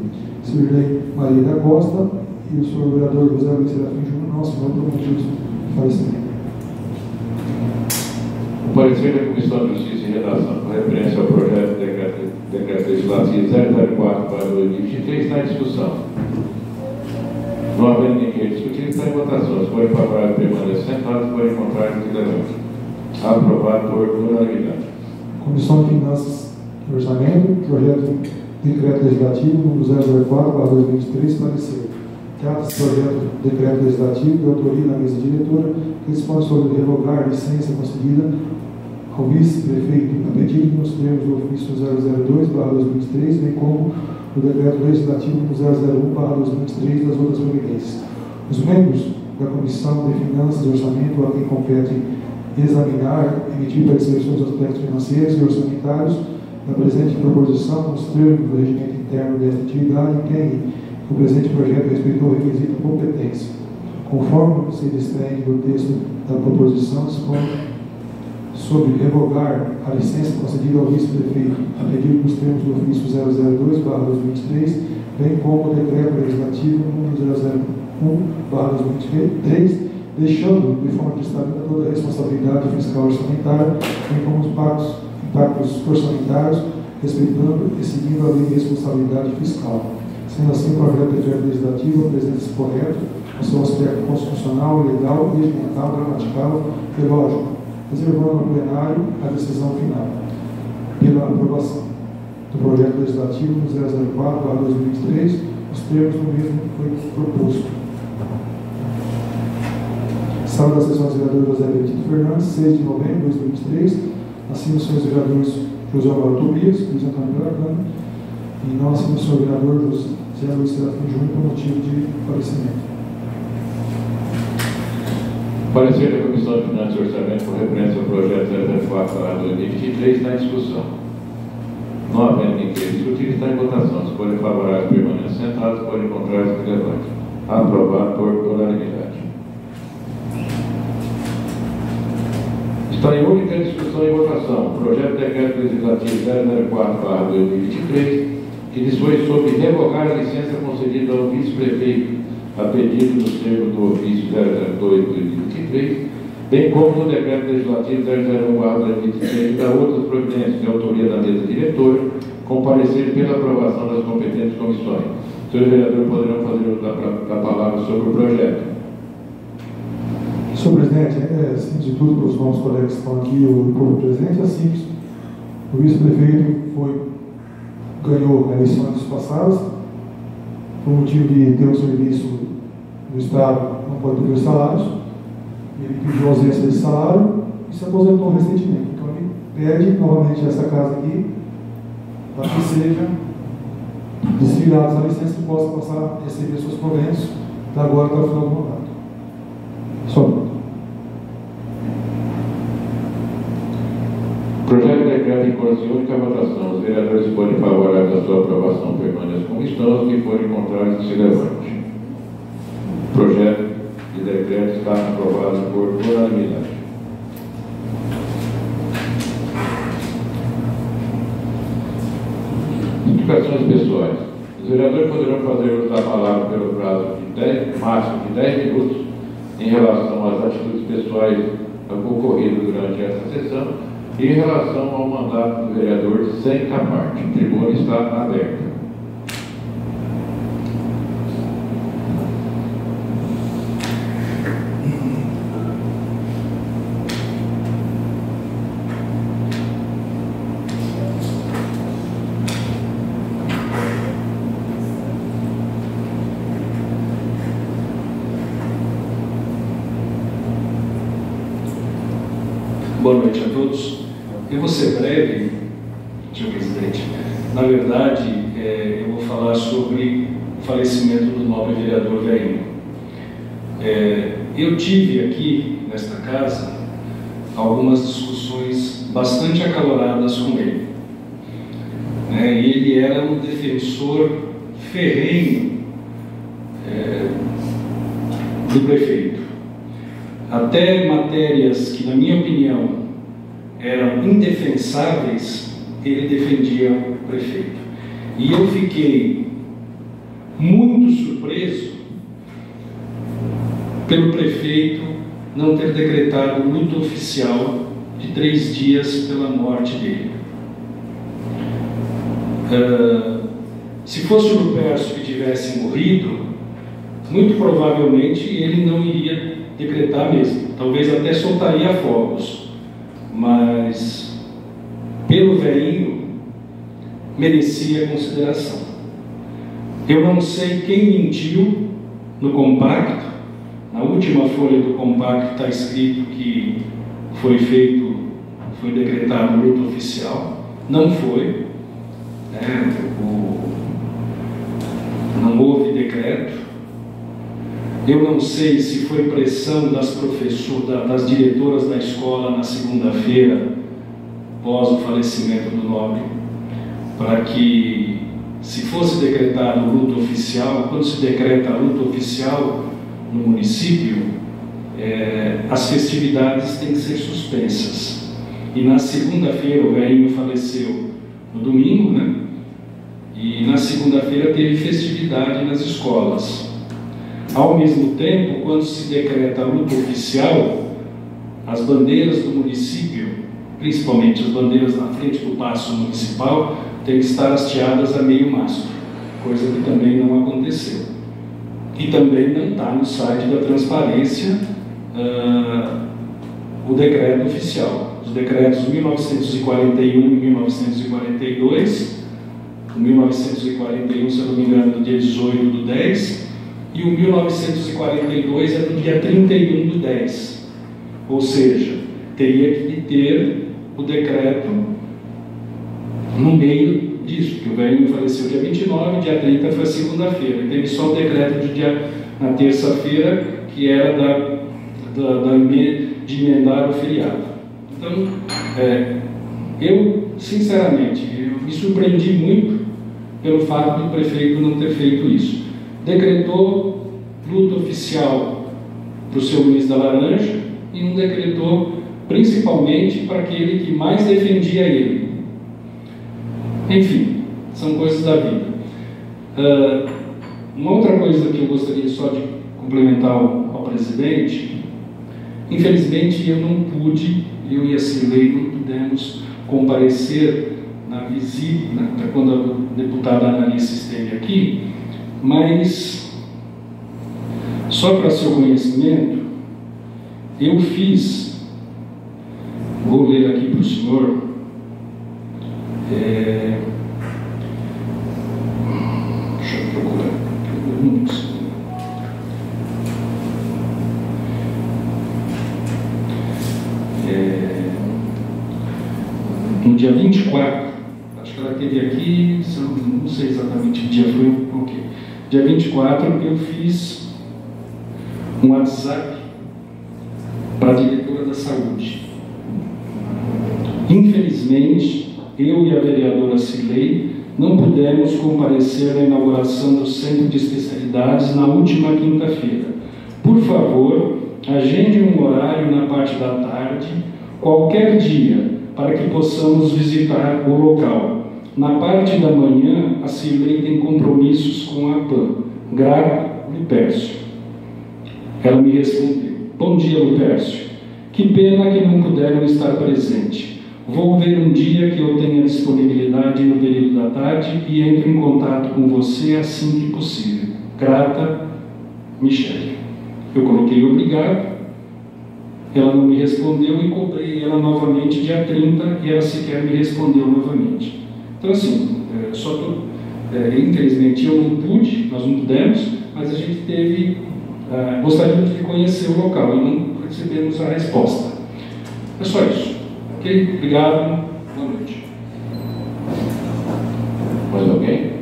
Cirlei Maria da Costa e o senhor vereador José Luiz Serafim Júnior, nosso senhor prometido de falecimento. O parecer da Comissão de Justiça e Redação com referência ao projeto de decreto legislativo 004/2023 está em discussão. Não havendo ninguém queira discutir, está em votação. Se forem favoráveis, permaneçam sentados, se forem contrários, que levante. Aprovado por unanimidade. Comissão de Finanças e Orçamento, projeto de decreto legislativo número 004/2023, parecer. Trata-se do projeto de decreto legislativo de autoria da mesa diretora que dispõe sobre revogar a licença concedida ao vice-prefeito, a pedido nos termos do ofício 002/2023, bem como do decreto legislativo 001/2023 das outras providências. Os membros da Comissão de Finanças e Orçamento, a quem compete examinar e emitir parecer sobre os aspectos financeiros e orçamentários da presente proposição, nos termos do regimento interno desta atividade, entende que o presente projeto respeitou o requisito de competência. Conforme se desprende do texto da proposição, dispõe sobre revogar a licença concedida ao vice-prefeito, a pedido dos termos do ofício 002/2023, bem como o decreto legislativo número 001/2023, deixando de forma cristalina toda a responsabilidade fiscal orçamentária, bem como os impactos orçamentários, respeitando e seguindo a lei de responsabilidade fiscal. Sendo assim, o projeto de decreto legislativo apresenta-se correto no seu aspecto constitucional, legal, regimental, gramatical e lógico, reservando ao plenário a decisão final pela aprovação do projeto legislativo 004/2023, os termos do mesmo que foi proposto. Sala das Sessões, vereador José Benedito Fernandes, 6 de novembro de 2023. Assina os senhores vereadores José Mauro Tobias, Luiz Antônio Pelacano, e não assina o senhor vereador José Luiz Serafim Júnior por motivo de falecimento. Parecer da Comissão de Finanças e Orçamento com referência ao projeto 004/2023 está em discussão. Não havendo ninguém queira discutir, está em votação. Se forem favoráveis, permaneçam sentados, se forem contrários, que levante. Aprovado por unanimidade. Está em única discussão e votação o projeto de decreto legislativo 004/2023, que dispõe sobre revogar a licença concedida ao vice-prefeito, a pedido dos termos do ofício 002/2023, bem como no decreto legislativo 001/2023 e da outras providências de autoria da mesa diretora, com parecer pela aprovação das competentes comissões. Senhores vereadores poderão fazer uso da palavra sobre o projeto. Senhor presidente, assim de tudo para os novos colegas que estão aqui, o povo presente, é simples. O vice-prefeito ganhou a eleição dos passados, por motivo de ter um serviço no Estado, não pode ter os salários, ele pediu ausência de salário e se aposentou recentemente. Então ele pede novamente essa casa aqui, para que seja desfilado a licença e possa passar a receber seus proventos da agora até o final do mandato. Só. Projeto de decreto em curso de única votação. Os vereadores que forem favoráveis à sua aprovação permaneçam como estão, os que forem contrários que se levante. O projeto de decreto está aprovado por unanimidade. Indicações pessoais. Os vereadores poderão fazer uso da palavra pelo prazo de máximo de 10 minutos em relação às atitudes pessoais ocorridas durante esta sessão e em relação ao mandato do vereador sem a parte. A tribuna está aberta. Boa noite a todos. Eu vou ser breve, senhor presidente. Na verdade, eu vou falar sobre o falecimento do nobre vereador Veinho. Eu tive aqui, nesta casa, algumas discussões bastante acaloradas com ele. E ele era um defensor ferrenho do prefeito. Até matérias que, na minha opinião, eram indefensáveis, ele defendia o prefeito. E eu fiquei muito surpreso pelo prefeito não ter decretado luto oficial de 3 dias pela morte dele. Se fosse o Lupercio que tivesse morrido, muito provavelmente ele não iria decretar mesmo, talvez até soltaria fogos, mas pelo velhinho merecia consideração. Eu não sei quem mentiu no compacto. Na última folha do compacto está escrito que foi decretado luto oficial. Não foi, não houve decreto. Eu não sei se foi pressão das diretoras da escola na segunda-feira, após o falecimento do nobre, para que, se fosse decretado luto oficial, quando se decreta luto oficial no município, as festividades têm que ser suspensas. E na segunda-feira, o velhinho faleceu no domingo, e na segunda-feira teve festividade nas escolas. Ao mesmo tempo, quando se decreta luto oficial, as bandeiras do município, principalmente as bandeiras na frente do Paço Municipal, têm que estar hasteadas a meio mastro, coisa que também não aconteceu. E também não está no site da transparência o decreto oficial. Os decretos 1941 e 1942, o 1941, se eu não me engano, do dia 18 do 10, e o 1942 é do dia 31 do 10. Ou seja, teria que ter o decreto no meio disso, porque o velhinho faleceu dia 29, dia 30 foi a segunda-feira. E teve só o decreto na terça-feira, que era de emendar o feriado. Então, eu, sinceramente, me surpreendi muito pelo fato do prefeito não ter feito isso. Decretou luto oficial para o seu ministro da Laranja e não decretou principalmente para aquele que mais defendia ele. Enfim, são coisas da vida. Uma outra coisa que eu gostaria só de complementar ao presidente, infelizmente eu não pude, eu e a Cirlei não pudemos comparecer na visita, quando a deputada Analice esteve aqui, Mas, só para seu conhecimento, eu fiz, vou ler aqui para o senhor, deixa eu procurar, no dia 24, acho que ela teve aqui, não sei exatamente que dia foi, ok. Dia 24 eu fiz um WhatsApp para a diretora da saúde. Infelizmente, eu e a vereadora Cilei não pudemos comparecer à inauguração do Centro de Especialidades na última quinta-feira. Por favor, agende um horário na parte da tarde, qualquer dia, para que possamos visitar o local. Na parte da manhã, a Cilei tem compromissos com a PAN. Grato, Lupércio. Ela me respondeu: bom dia, Lupércio. Que pena que não puderam estar presente. Vou ver um dia que eu tenha disponibilidade no período da tarde e entro em contato com você assim que possível. Grata, Michele. Eu coloquei obrigado. Ela não me respondeu e cobrei ela novamente dia 30 e ela sequer me respondeu novamente. Então, assim, infelizmente eu não pude, nós não pudemos, mas a gente teve, gostaríamos de conhecer o local e não recebemos a resposta. É só isso. Ok? Obrigado. Boa noite. Mais alguém?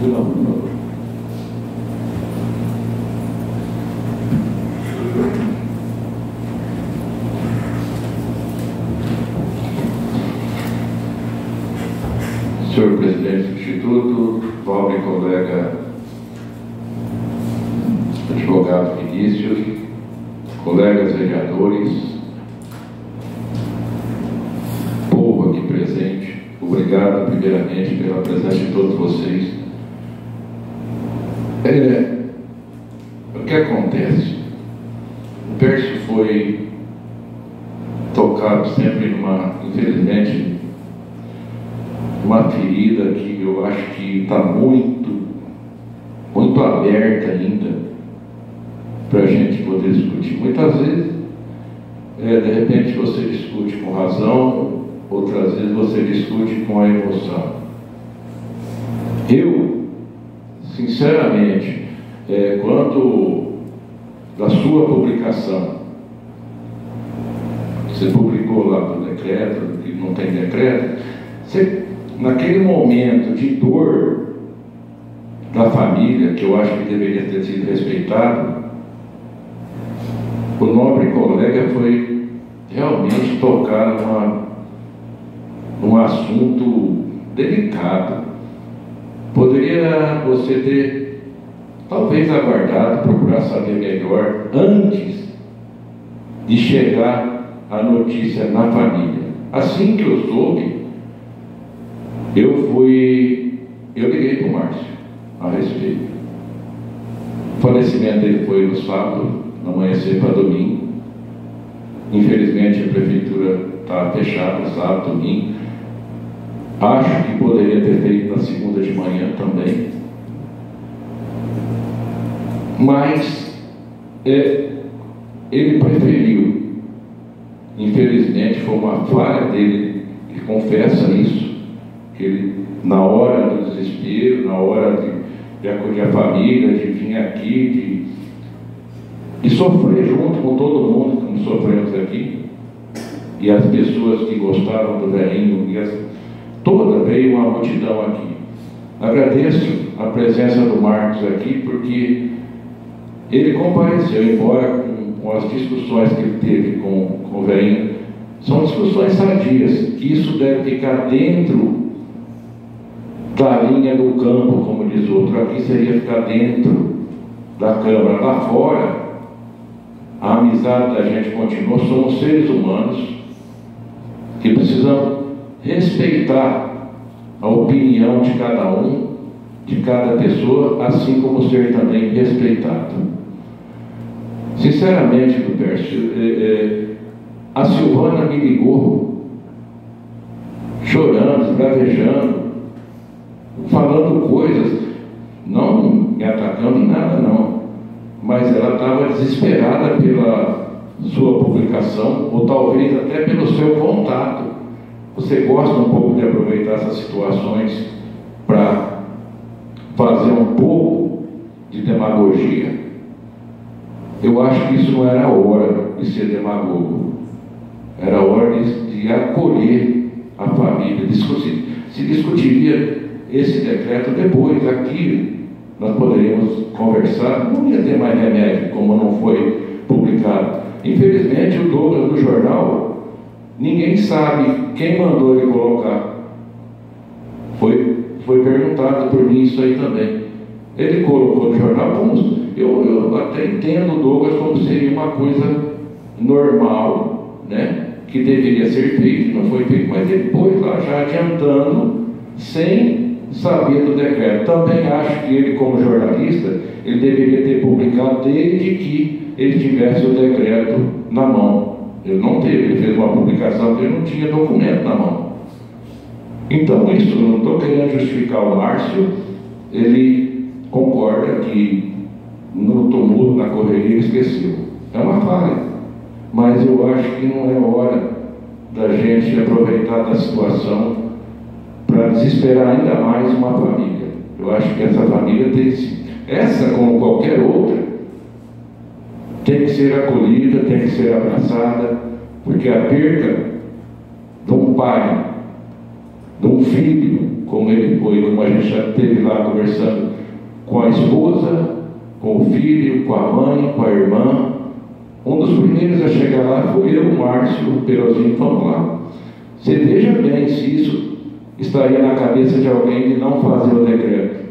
Não, por favor. Senhor presidente do Instituto, pobre colega advogado Vinícius, colegas vereadores, povo aqui presente, obrigado primeiramente pela presença de todos vocês. O que acontece? O Pércio foi tocado sempre infelizmente, uma ferida que eu acho que está muito aberta ainda para a gente poder discutir. Muitas vezes, de repente você discute com razão, outras vezes você discute com a emoção. Eu, sinceramente, quanto da sua publicação, você publicou lá do decreto, que não tem decreto, você, naquele momento de dor da família, que eu acho que deveria ter sido respeitado, o nobre colega foi realmente tocar num assunto delicado. Poderia você ter, talvez, aguardado, procurar saber melhor, antes de chegar a notícia na família. Assim que eu soube, eu liguei para o Márcio a respeito. O falecimento dele foi no sábado, no amanhecer para domingo. Infelizmente a prefeitura está fechada sábado, domingo. Acho que poderia ter feito na segunda de manhã também. Mas ele preferiu. Infelizmente foi uma falha dele, ele confessa isso, que ele, na hora do desespero, na hora de acudir a família, de vir aqui, de sofrer junto com todo mundo, como sofremos aqui, e as pessoas que gostaram do velhinho, toda veio uma multidão aqui. Agradeço a presença do Marcos aqui, porque ele compareceu, embora com as discussões que ele teve com o velhinho, são discussões sadias, que isso deve ficar dentro da linha do campo, como diz o outro. Aqui seria ficar dentro da Câmara. Lá fora, a amizade da gente continua. Somos seres humanos que precisamos respeitar a opinião de cada um, de cada pessoa, assim como ser também respeitado. Sinceramente, Lupércio, a Silvana me ligou chorando, esbravejando, falando coisas, não me atacando em nada não, mas ela estava desesperada pela sua publicação, ou talvez até pelo seu contato. Você gosta um pouco de aproveitar essas situações para fazer um pouco de demagogia? Eu acho que isso não era a hora de ser demagogo, era a hora de acolher a família, discutir. Se discutiria esse decreto depois, aqui nós poderíamos conversar, não ia ter mais remédio, como não foi publicado. Infelizmente, o Douglas do jornal, ninguém sabe quem mandou ele colocar. Foi perguntado por mim isso aí também. Ele colocou no jornal, como eu até entendo o Douglas como seria uma coisa normal, né? Que deveria ser feito, não foi feito, mas ele pôs lá já adiantando, sem saber do decreto. Também acho que ele, como jornalista, ele deveria ter publicado desde que ele tivesse o decreto na mão. Ele não teve, ele fez uma publicação que ele não tinha documento na mão. Então, isso, não estou querendo justificar o Márcio, ele concorda que no tumulto, na correria, ele esqueceu. É uma falha, mas eu acho que não é hora da gente aproveitar da situação para desesperar ainda mais uma família. Eu acho que essa família tem, essa como qualquer outra, tem que ser acolhida, tem que ser abraçada, porque a perda de um pai, de um filho, como ele foi, como a gente já esteve lá conversando com a esposa, com o filho, com a mãe, com a irmã. Um dos primeiros a chegar lá foi eu, o Márcio, o Perozinho, fomos lá. Você veja bem se isso estaria na cabeça de alguém de não fazer o decreto.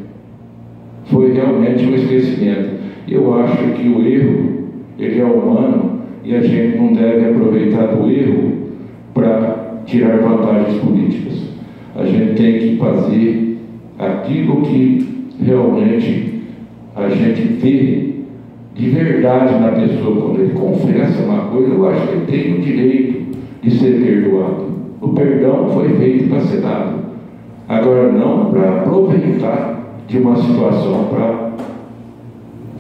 Foi realmente um esquecimento. Eu acho que o erro, ele é humano, e a gente não deve aproveitar do erro para tirar vantagens políticas. A gente tem que fazer aquilo que realmente a gente vê de verdade na pessoa. Quando ele confessa uma coisa, eu acho que ele tem o direito de ser perdoado. O perdão foi feito para ser dado. Agora não para aproveitar de uma situação para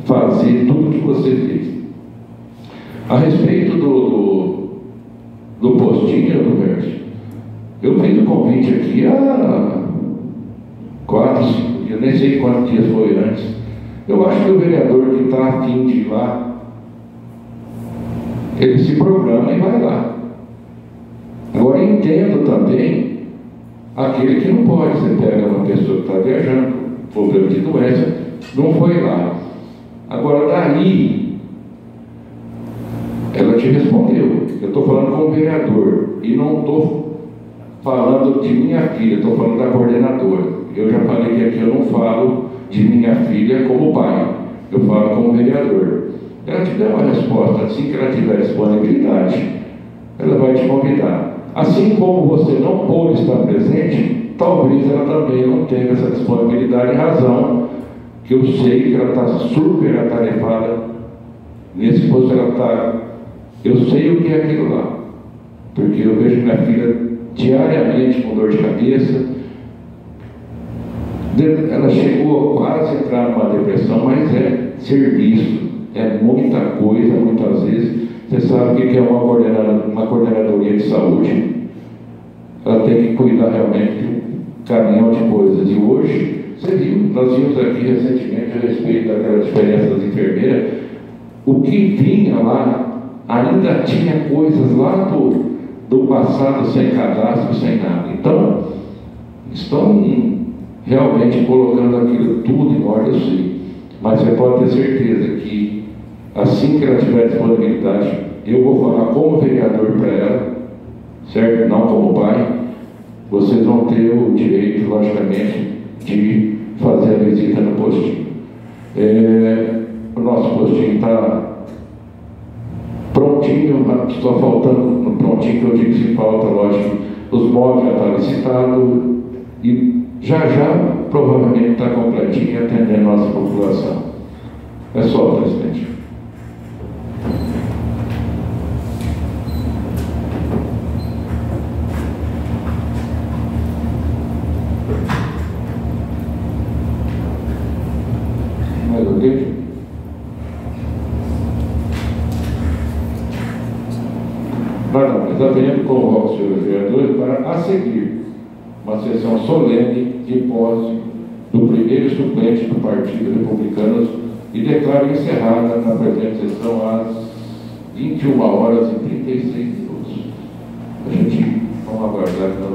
fazer tudo o que você fez. A respeito do postinho do Mércio, eu fiz o convite aqui há 4, 5 dias, nem sei quantos dias foi antes. Eu acho que o vereador que está a fim de ir lá, ele se programa e vai lá. Agora entendo também aquele que não pode. Você pega uma pessoa que está viajando, problema de doença, não foi lá. Agora daí, ela te respondeu. Eu estou falando com o vereador e não estou falando de minha filha, estou falando da coordenadora. Eu já falei que aqui eu não falo de minha filha como pai, eu falo como vereador. Ela te dá uma resposta, assim que ela tiver disponibilidade, ela vai te convidar. Assim como você não pôde estar presente, talvez ela também não tenha essa disponibilidade, em razão que eu sei que ela está super atarefada nesse posto. Ela está, eu sei o que é aquilo lá, porque eu vejo minha filha diariamente com dor de cabeça. Ela chegou a quase entrar numa depressão, mas é serviço, é muita coisa. Muitas vezes, você sabe o que é uma coordenadoria de saúde. Ela tem que cuidar realmente de um caminhão de coisas. E hoje, você viu, nós vimos aqui recentemente a respeito daquela diferença das enfermeiras. O que vinha lá, ainda tinha coisas lá do passado, sem cadastro, sem nada. Então, estão realmente colocando aquilo tudo em ordem, eu sei. Mas você pode ter certeza que, assim que ela tiver disponibilidade, eu vou falar como vereador para ela, certo? Não como pai. Vocês vão ter o direito, logicamente, de fazer a visita no postinho. O nosso postinho está prontinho, só faltando no prontinho, que eu digo que falta, lógico, os móveis já estão licitados e já provavelmente está completinho, atendendo a nossa população. É só, presidente. Perdão, mas havendo convoco os senhores vereadores para, a seguir, uma sessão solene de posse do primeiro suplente do Partido Republicano e declaro encerrada na presente sessão às 21 horas e 36 minutos. A gente, vamos aguardar que nós